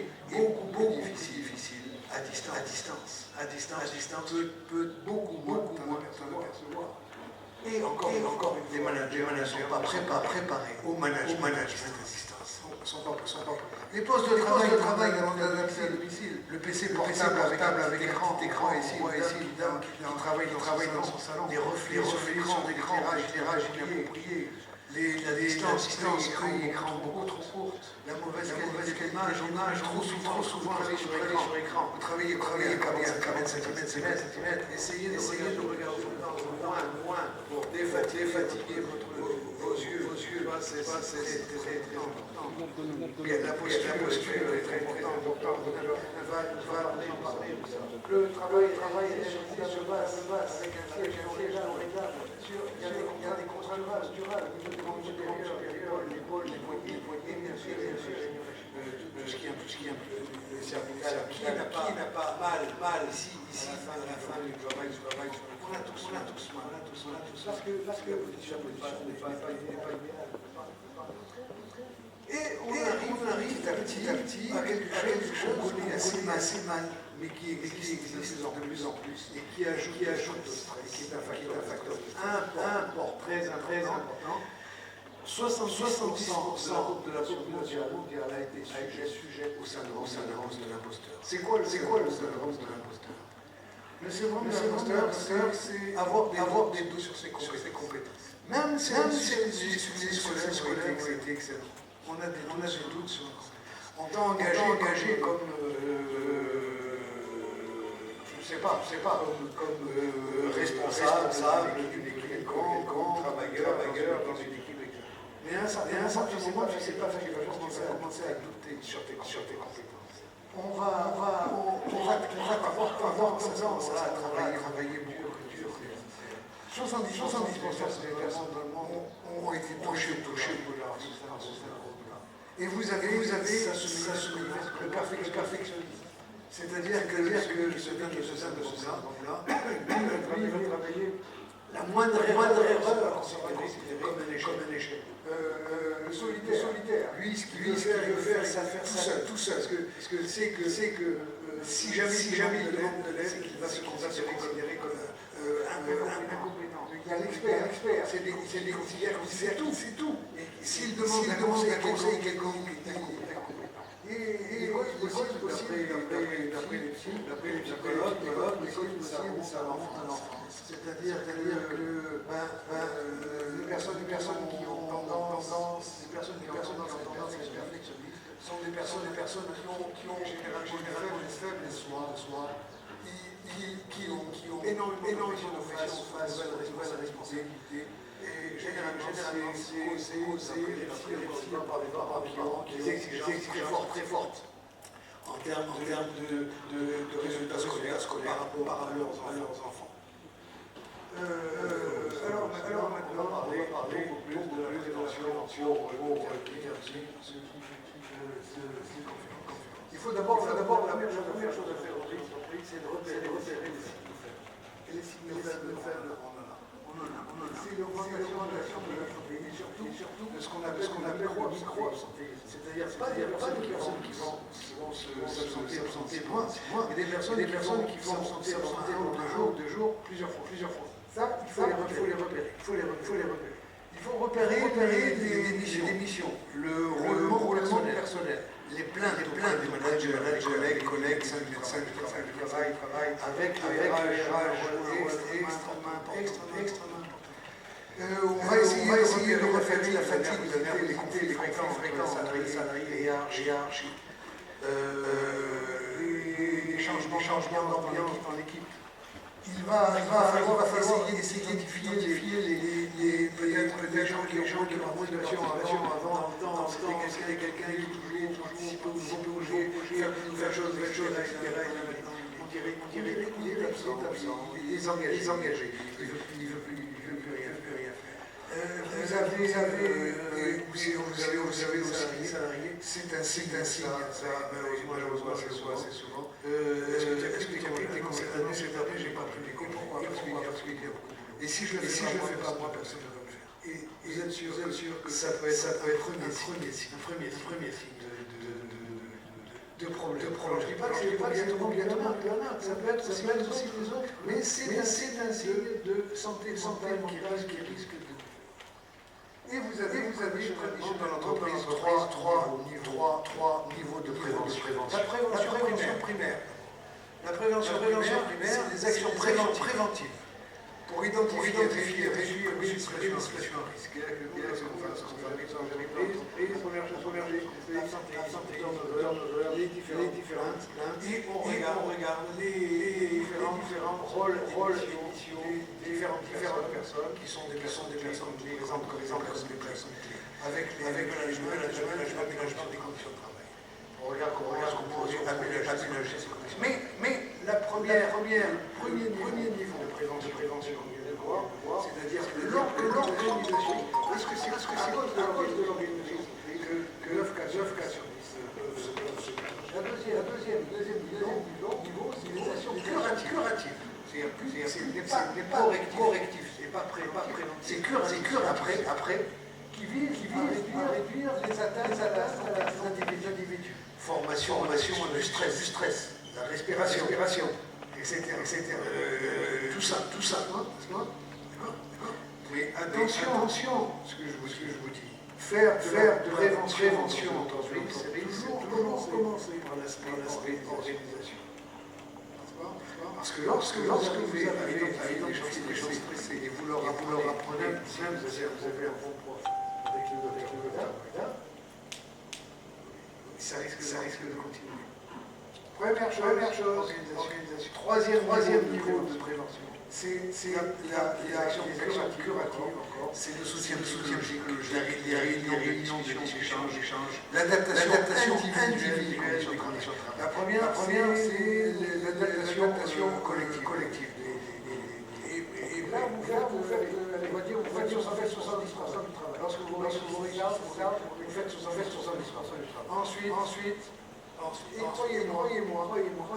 S2: beaucoup difficiles à distance. À distance peut beaucoup moins percevoir. Et encore les managers ne sont pas préparés au management à distance. Les postes de travail dans la domicile, le PC portable avec écran ici, qui travaille dans son salon, des reflets sur d'écran, éclairage inapproprié, la distance, écran beaucoup trop courte, la mauvaise image, trop souvent travailler sur écran. Vous travaillez à 40 cm, essayez de regarder loin pour défatiguer vos yeux. C'est très important. La posture est très importante. Le travail est de base avec un siège réglable. Il y a des contraintes durables au niveau du rang supérieur, l'épaule, les poignets, bien sûr, tout ce qui est un peu cervical. Qui n'a pas mal ici, à la fin du travail sur le corps? On a tous mal. Parce que la position n'est pas idéale. Et on arrive petit à petit à quelque chose qu'on connaît assez mal, mais qui existe de plus en plus, et qui ajoute au stress, qui est un facteur très important. 70% de la population mondiale a été sujet au syndrome de l'imposteur. C'est quoi le syndrome de l'imposteur? Le syndrome de l'imposteur, c'est avoir des doutes sur ses compétences. Même si les succès scolaires ont été excellents, on a des doutes sur nous. On t'a engagé comme responsable d'une équipe, grand travailleur dans une équipe. Mais à un certain moment, tu ne sais pas faire quelque chose, tu vas commencer à douter sur tes compétences. On va avoir tendance à travailler beaucoup dur. 70% des personnes dans le monde ont été touchées pour leur groupe-là. Et vous avez ça se manifeste le perfectionnisme. C'est-à-dire que celui qui se sert de ce syndrome-là, il va travailler la moindre erreur comme un échec. Le solitaire, lui, ce qu'il veut faire, c'est tout seul. Parce que c'est que si jamais il demande de l'aide, il va se considérer comme incompétent. Il y a l'expert, c'est des considère que c'est tout. Et s'il demande un conseil quelconque, il est incompétent. Et l'égoïsme aussi, d'après les psychologues, l'égoïsme aussi, ça rentre à l'enfance. C'est-à-dire que les personnes qui ont tendance à être perfectionnistes sont des personnes qui ont généralement une faible soi, qui ont énormément de pression face aux nouvelles responsabilités. Et généralement, c'est par les parents qui ont des exigences très fortes en termes de résultats scolaires par rapport à leurs enfants. Alors maintenant, on va parler beaucoup plus de la prévention pour il faut d'abord, la première chose à faire aujourd'hui, c'est de repérer les signaux faibles. Et les signaux faibles, on en a. C'est l'augmentation de l'absentéisme et surtout de ce qu'on appelle le micro-absentéisme. C'est-à-dire pas des personnes qui vont s'absenter moins, mais des personnes qui vont s'absenter pour 2 jours, plusieurs fois. Ça, il faut les repérer. Il faut repérer des missions, le rôle personnel, les plaintes des managers, collègues, médecins du travail, avec le RH extrêmement important. On va essayer de refléter la fatigue, les conflits fréquents entre salariés et hiérarchie, les changements d'ambiance dans l'équipe. Il va falloir essayer d'identifier peut-être des gens qui ont de la motivation avant, c'était quelqu'un qui bougeait, faire des choses, etc. On dirait qu'il est absent, il est engagé, il ne veut plus rien faire. Vous avez aussi les salariés, c'est un signe, ça malheureusement ça se voit assez souvent. Est-ce que tu as été concerné cette année, j'ai pas pris les cours, pourquoi? Parce qu'il y a beaucoup de boulot. Et si je le fais pas moi, personne ne va le faire. Et vous êtes sûr que ça peut être un premier signe de problème. Je ne dis pas que c'est obligatoirement, ça peut être aussi les autres, mais c'est un signe de santé mentale qui risque de... Et vous avez dans l'entreprise trois niveaux de prévention. La prévention primaire. La prévention primaire, c'est des actions préventives pour identifier et réduire une situation à risque. Les différentes plaintes, et on regarde les différents rôles des différentes personnes qui sont des personnes clés, comme des personnes clés, avec le management des conditions de travail. On regarde comment on peut aménager ces conditions. Mais le premier niveau de prévention, c'est-à-dire que l'organisation, parce que c'est à cause de l'organisation que 9 cas sur 10 peuvent se faire. La deuxième niveau, c'est les actions curatives. C'est pas correctif, c'est pas préventif. C'est cure après, qui vise à réduire les atteintes à l'individu. Formation du stress, la respiration, etc. Tout ça, d'accord? Mais attention, ce que je vous dis. Faire de prévention en entreprise, c'est toujours commencer par l'aspect organisation. Parce que lorsque vous avez des choses stressées et vous leur apprenez, vous avez un bon prof avec le gars, ça risque de continuer. Première chose, organisation. Troisième niveau de prévention, c'est les actions curatives, c'est le soutien psychologique, les réunions, les échanges, l'adaptation individuelle des conditions de travail. La première, c'est l'adaptation collective. Et on va dire, vous faites 70% du travail. Lorsque vous regardez, vous faites 70% du travail. Ensuite, et croyez-moi,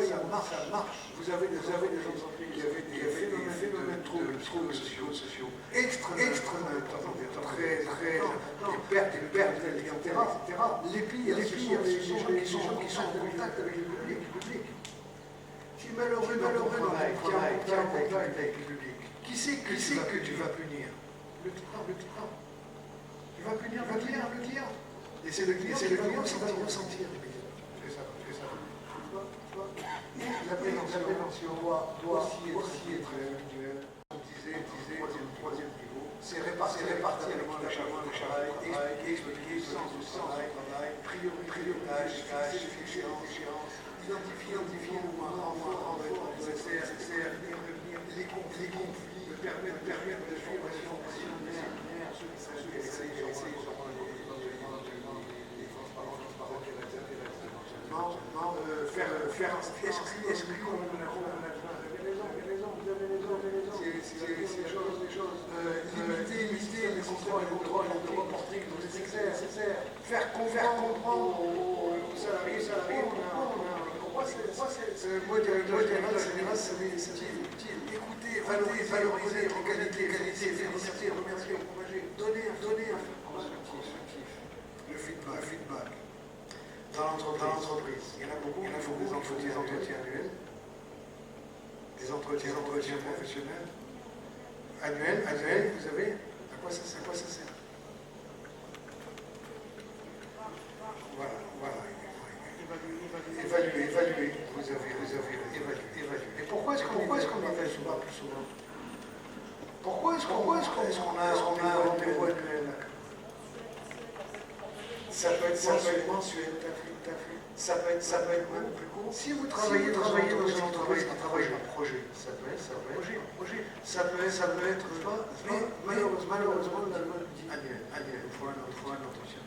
S2: ça marche. Vous avez des entreprises qui avaient des phénomènes de troubles sociaux extrêmement importants, des pertes de clientèle, etc. Les pires, les gens qui sont en contact avec le public. Si malheureusement tu es en contact avec le public, qui c'est que tu vas punir? Le client. Tu vas punir le client. Et c'est le client qui va le ressentir. Et la prévention doit aussi être individuelle. On disait au troisième niveau, c'est répartir le travail, expliquer le sens du travail, priorité, fixer l'échéance, identifier le moment fort nécessaire, les conflits, permettre de suivre les formations nécessaires, ceux qui essayent de faire esprit comme on a limiter les contrôles de reporting nécessaires, faire comprendre aux salariés pourquoi moi directeur général, c'est utile. Écouter, valoriser les qualités, féliciter, remercier, encourager, donner un constructif, le feedback. Dans l'entreprise, il y en a beaucoup, des entretiens annuels, des entretiens professionnels, annuels, vous savez, à quoi ça sert? Voilà. Évaluer, vous avez évalué. Et pourquoi est-ce qu'on appelle souvent plus souvent? Pourquoi est-ce qu'on a un rendez-vous annuel? Ça peut être mensuel, ça peut être même plus court. Si vous travaillez dans une entreprise qui travaille un projet, ça peut être malheureusement dans le mode annuel. Il faut un entretien.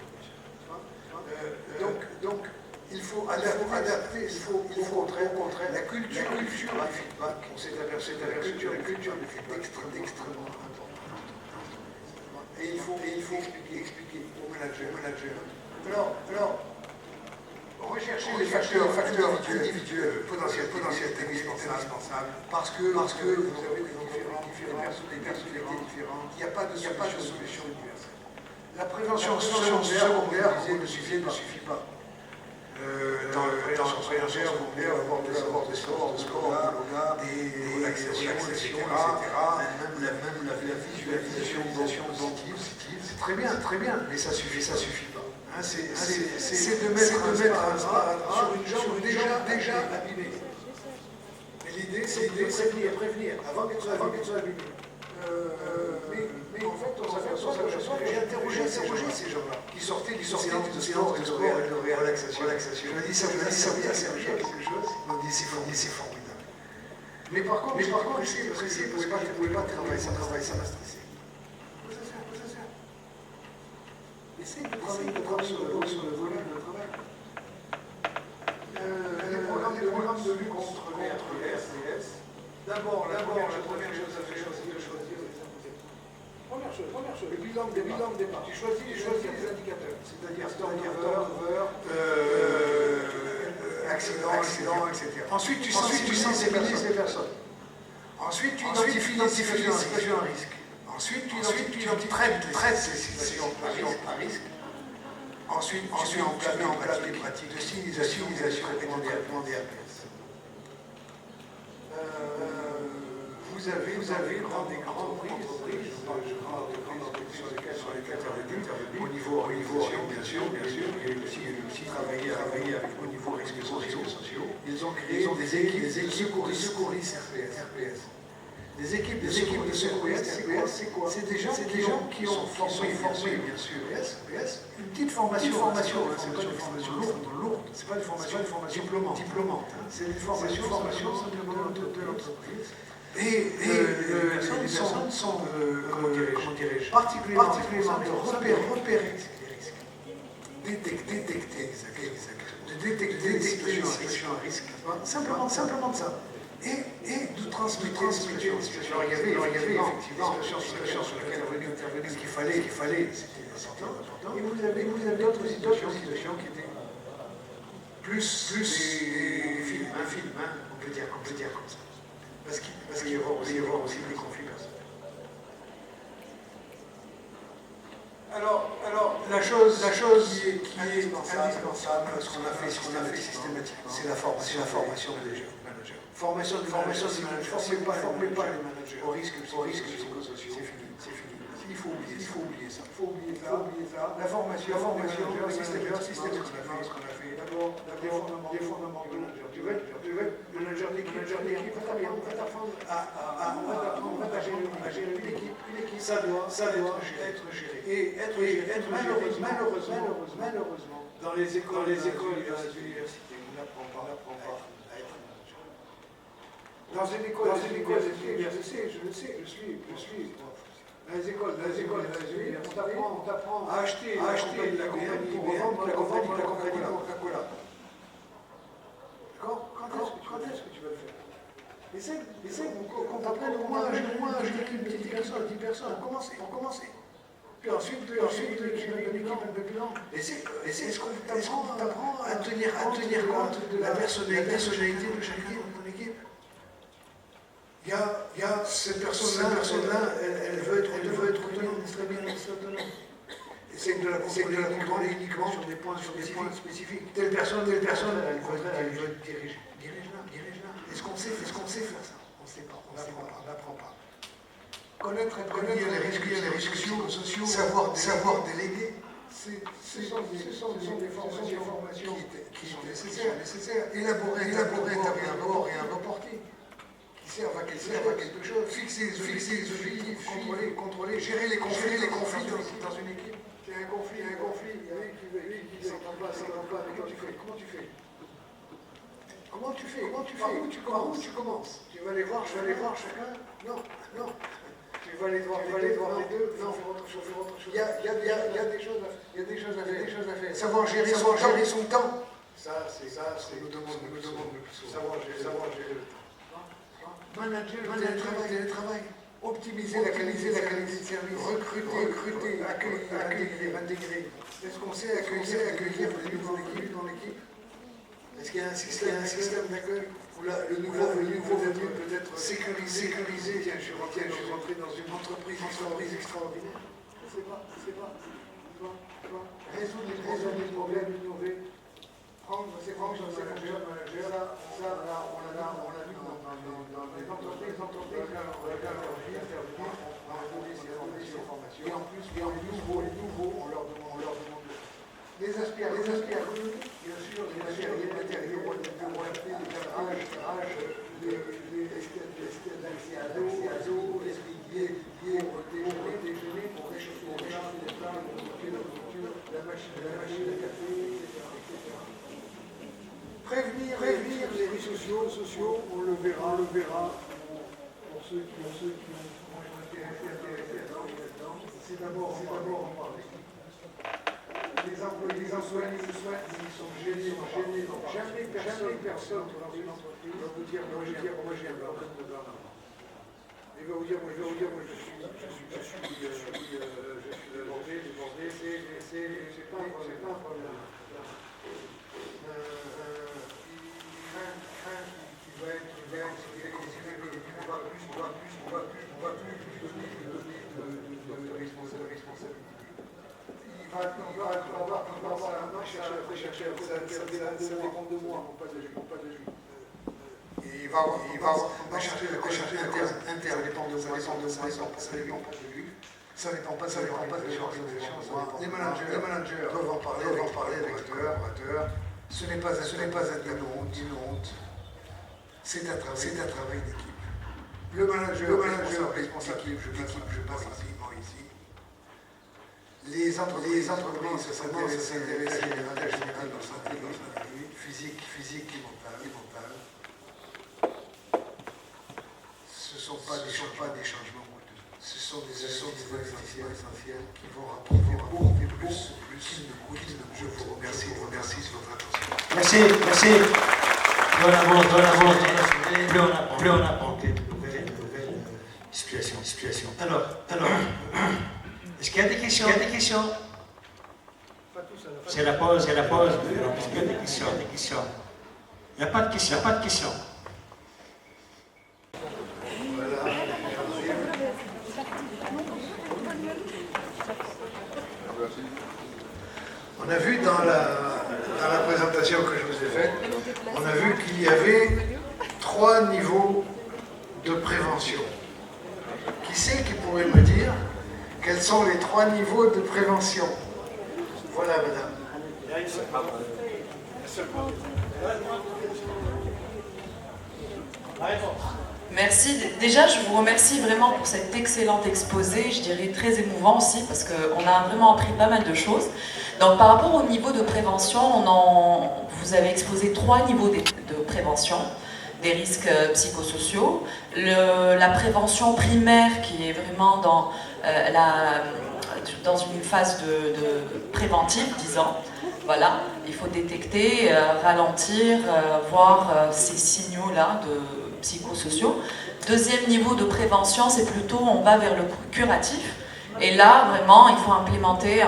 S2: Donc, il faut adapter, il faut au contraire la culture du feedback. On s'est aperçu que la culture du feedback est extrêmement importante. Et il faut expliquer au manager. Alors, rechercher les facteurs individuels potentiels indispensables parce que vous avez des personnalités différentes. Il n'y a pas de solution universelle. La prévention secondaire ne suffit pas. Dans la prévention secondaire, vous pouvez avoir des sports, des relaxations, etc. Même la visualisation positive. C'est très bien, mais ça suffit pas. C'est de mettre un drap sur une jambe déjà abîmée. Et l'idée, c'est de prévenir avant qu'elle soit abîmée. Mais en fait, on s'aperçoit que j'ai interrogé ces gens-là qui sortaient de séances de sport et de relaxation. Je me dis, ça vous a servi à quelque chose? On me dit, c'est formidable. Mais par contre, je précis, vous ne pouvez pas travailler, ça m'a stressé. Essayez de travailler sur le volume de travail. Les programmes de lutte contre les RCS. D'abord, la première chose à faire, c'est de choisir les indicateurs. Première chose, le bilan de départ. Tu choisis les indicateurs, c'est-à-dire turnover, accident, etc. Ensuite, tu sensibilises les personnes. Ensuite, tu identifies les situations à risque. Ensuite, tu traites ces situations à risque. Ensuite, tu mets en place des pratiques de signalisation recommandées à APS. Vous avez des grandes entreprises sur lesquelles intervenir au niveau organisation, bien sûr, et aussi travailler avec au niveau risques sociaux. Ils ont créé des équipes de secouristes RPS. Des équipes de secouristes RPS, c'est quoi? C'est des gens qui ont formé, bien sûr, RPS, une petite formation, c'est pas une formation lourde, c'est pas une formation diplômante, c'est une formation simplement de l'entreprise. Et les personnes sont, particulièrement repérer les risques, détecter les situations à risque, simplement de ça, et de transmettez une situation. Alors, il y avait effectivement des situations sur lesquelles intervenir, ce qu'il fallait, c'était important. Et vous avez d'autres situations qui étaient plus des films, on peut dire comme ça. Parce qu'il y avoir aussi des conflits personnels. Alors, la chose qui est indispensable, ce qu'on a fait systématiquement, c'est la formation des managers. Formation des managers, formez pas les managers au risque psychosociaux, c'est fini. Il faut oublier ça. La formation systématiquement, ce qu'on a fait, d'abord, des fondamentaux du manager. Tu veux manager d'équipe, on va t'apprendre à gérer une équipe. Ça doit être géré. Et être géré, malheureusement, dans les écoles et les universités, on n'apprend pas à être manager. Dans une école, je le sais, je suis. Dans les écoles, on t'apprend à acheter de la compagnie IBM pour la compagnie Coca-Cola. D'accord? Quand est-ce que tu vas le faire? Essaye qu'on t'apprenne au moins une petite personne, 10 personnes, pour commencer. Puis ensuite, tu vas une équipe un peu plus grande. Et c'est ce qu'on t'apprend à tenir compte de la personnalité de chacun de ton équipe. Il y a cette personne-là, elle veut être autonome, très bien autonome. Essaye de la contrôler uniquement sur des points spécifiques. Telle personne, elle veut diriger. Dirige-la. Est-ce qu'on sait faire ça? On ne sait pas, on n'apprend pas. Connaître les risques sociaux, savoir déléguer, ce sont des formations qui sont nécessaires. Élaborer un rapport et un reporting qui servent à quelque chose. Fixer les objectifs, contrôler, gérer les conflits dans une équipe. Il y a un conflit, lui qui s'entend pas, comment tu fais? Par où tu commences? Tu vas aller voir chacun? Non. Tu vas aller voir les deux? Non, faut faire autre chose. Il y a des choses à faire. Savoir gérer son temps. Ça, c'est ce que nous demande le plus souvent. Savoir gérer le temps. Manager, télétravail. Optimiser la qualité de service. Recruter, accueillir, intégrer. Est-ce qu'on sait accueillir les nouveaux dans l'équipe? Est-ce qu'il y a un système d'accueil où le nouveau venu peut être sécurisé? Tiens, je suis rentré dans une entreprise extraordinaire. Je ne sais pas. Résoudre les problèmes, innover. Prendre ses fonctions de manager. Ça, on l'a vu dans les entreprises. On a donné ces formations. Et en plus, les nouveaux, on leur demande les aspects économiques, bien sûr, les matériaux, les cadrages, l'accès à l'eau, les billets pour déjeuner, pour réchauffer les plats, la nourriture, la machine à café, etc. Prévenir les risques sociaux, on le verra, pour ceux qui ont été intéressés là-dedans, c'est d'abord en parler. Les employés, ils sont gênés. Jamais personne dans une entreprise va vous dire, moi j'ai un problème de burn-out. Il va vous dire, moi je suis débordé, c'est pas un problème. Il va être on va plus donner de responsabilité. Il va avoir chercher ça dépend de moi, pas de lui. Et il va chercher interne, ça dépend de moi, ça dépend pas de lui. Ça dépend pas de l'organisation. Les managers doivent en parler avec l'opérateur. Ce n'est pas une honte. C'est un travail d'équipe. Le manager responsable d'équipe, je passe rapidement ici. Les entreprises s'intéressent à l'état général dans sa vie physique et mentale. Ce ne sont pas des changements coûteux. Ce sont des investissements essentiels qui vont rapporter beaucoup plus qu'ils ne coûtent. Je vous remercie de votre attention.
S1: Merci. Plus on apprend. Est-ce qu'il y a des questions? C'est la pause, Est-ce qu'il y a des questions? Il n'y a pas de questions.
S2: Voilà. On a vu dans la présentation que je vous ai faite, on a vu qu'il y avait 3 niveaux de prévention. Qui c'est qui pourrait me dire quels sont les 3 niveaux de prévention? Voilà, madame.
S3: Merci. Déjà, je vous remercie vraiment pour cet excellent exposé, je dirais très émouvant aussi, parce qu'on a vraiment appris pas mal de choses. Donc, par rapport au niveau de prévention, vous avez exposé 3 niveaux de prévention des risques psychosociaux. La prévention primaire, qui est vraiment dans une phase de préventive, disons. Voilà, il faut détecter, ralentir, voir ces signaux-là de psychosociaux. Deuxième niveau de prévention, c'est plutôt on va vers le curatif. Et là, vraiment, il faut implémenter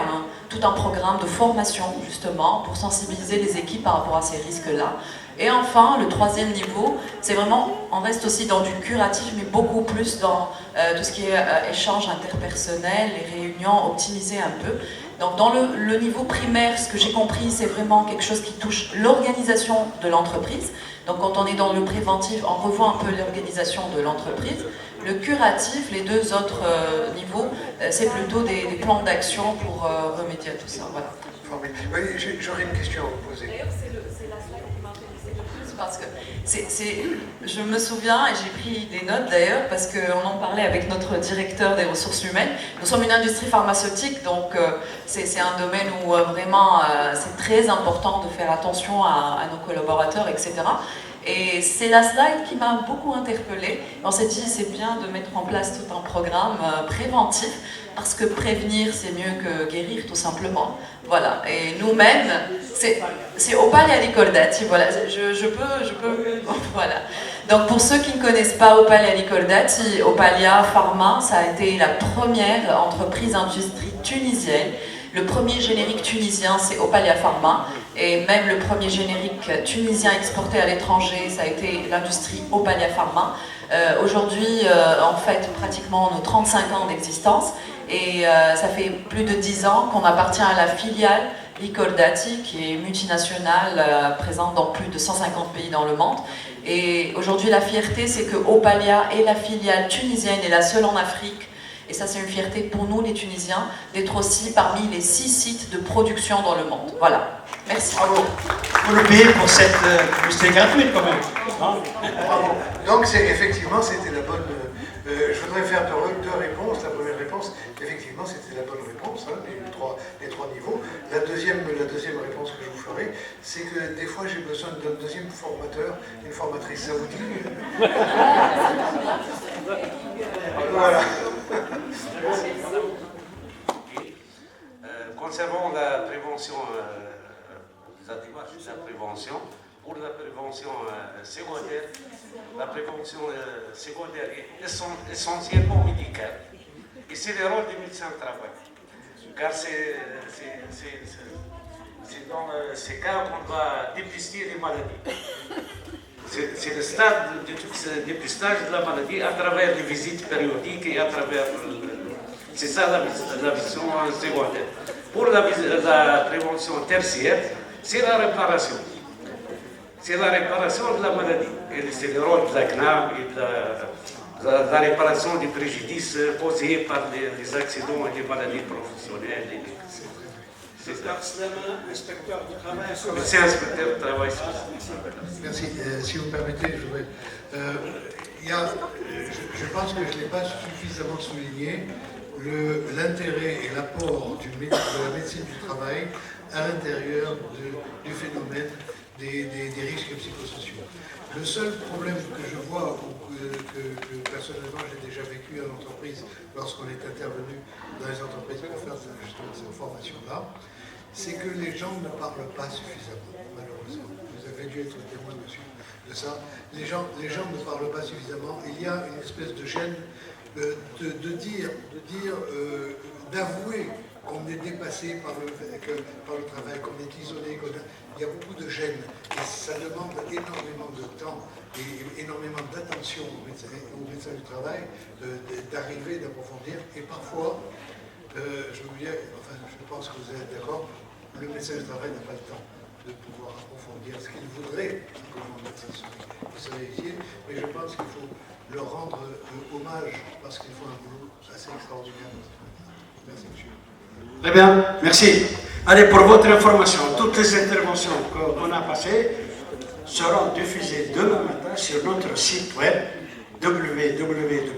S3: tout un programme de formation, justement, pour sensibiliser les équipes par rapport à ces risques-là. Et enfin, le 3e niveau, c'est vraiment, on reste aussi dans du curatif, mais beaucoup plus dans tout ce qui est échange interpersonnel, les réunions, optimiser un peu. Donc dans le niveau primaire, ce que j'ai compris, c'est vraiment quelque chose qui touche l'organisation de l'entreprise. Donc quand on est dans le préventif, on revoit un peu l'organisation de l'entreprise. Le curatif, les 2 autres niveaux, c'est plutôt des plans d'action pour remédier à tout ça. Voilà.
S2: Oui, j'aurais une question à vous poser.
S3: D'ailleurs, c'est la slide qui m'intéressait le plus parce que je me souviens, et j'ai pris des notes d'ailleurs, parce qu'on en parlait avec notre directeur des ressources humaines. Nous sommes une industrie pharmaceutique, donc c'est un domaine où vraiment c'est très important de faire attention à nos collaborateurs, etc. Et c'est la slide qui m'a beaucoup interpellée. On s'est dit, c'est bien de mettre en place tout un programme préventif, parce que prévenir, c'est mieux que guérir, tout simplement. Voilà. Et nous-mêmes, c'est Opalia Ricordati. Voilà. Je peux. Voilà. Donc, pour ceux qui ne connaissent pas Opalia Ricordati, Opalia Pharma, ça a été la première entreprise industrie tunisienne. Le premier générique tunisien, c'est Opalia Pharma. Et même le premier générique tunisien exporté à l'étranger, ça a été l'industrie Opalia Pharma. Aujourd'hui, en fait, pratiquement nos 35 ans d'existence. Et ça fait plus de 10 ans qu'on appartient à la filiale Ricordati, qui est multinationale, présente dans plus de 150 pays dans le monde. Et aujourd'hui, la fierté, c'est que Opalia est la filiale tunisienne et la seule en Afrique. Et ça, c'est une fierté pour nous, les Tunisiens, d'être aussi parmi les 6 sites de production dans le monde. Voilà. Merci.
S2: Bravo.
S1: Vous le payez pour cette publicité gratuite, quand même.
S2: Bravo. Donc, effectivement, c'était la bonne... je voudrais faire 2 réponses. La première réponse, effectivement, c'était la bonne réponse, hein, les trois niveaux. La deuxième réponse que je vous ferai, c'est que des fois, j'ai besoin d'un deuxième formateur, une formatrice. Ça vous dit? Voilà.
S4: Concernant la prévention des activités de la prévention, pour la prévention secondaire, la prévention secondaire est essentiellement médicale. Et c'est le rôle des médecins de travail. Car c'est dans ces cas qu'on va dépister les maladies. C'est le stade de dépistage de la maladie à travers les visites périodiques et à travers... C'est ça la vision secondaire. Pour la prévention tertiaire, c'est la réparation. C'est la réparation de la maladie. Et c'est le rôle de la CNAM et de la réparation des préjudices causés par les accidents et les maladies professionnelles. C'est ça.
S5: Inspecteur du travail.
S4: C'est inspecteur du travail.
S2: Merci. Si vous me permettez, je pense que je ne l'ai pas suffisamment souligné, l'intérêt et l'apport de la médecine du travail à l'intérieur du phénomène des risques psychosociaux. Le seul problème que je vois, ou que personnellement j'ai déjà vécu en entreprise lorsqu'on est intervenu dans les entreprises pour faire justement cette formation-là, c'est que les gens ne parlent pas suffisamment, malheureusement. Vous avez dû être témoin de ça. Les gens ne parlent pas suffisamment. Il y a une espèce de gêne de dire d'avouer qu'on est dépassé par le travail, qu'on est isolé, il y a beaucoup de gêne. Et ça demande énormément de temps et énormément d'attention aux médecins du travail d'arriver, d'approfondir. Et parfois, je pense que vous êtes d'accord, le médecin du travail n'a pas le temps de pouvoir approfondir ce qu'il voudrait que le médecin soit ici. Mais je pense qu'il faut leur rendre hommage parce qu'ils font un boulot assez extraordinaire. Merci, monsieur.
S1: Très bien, merci. Allez, pour votre information, toutes les interventions qu'on a passées seront diffusées demain matin sur notre site web www.zmc.com.tn.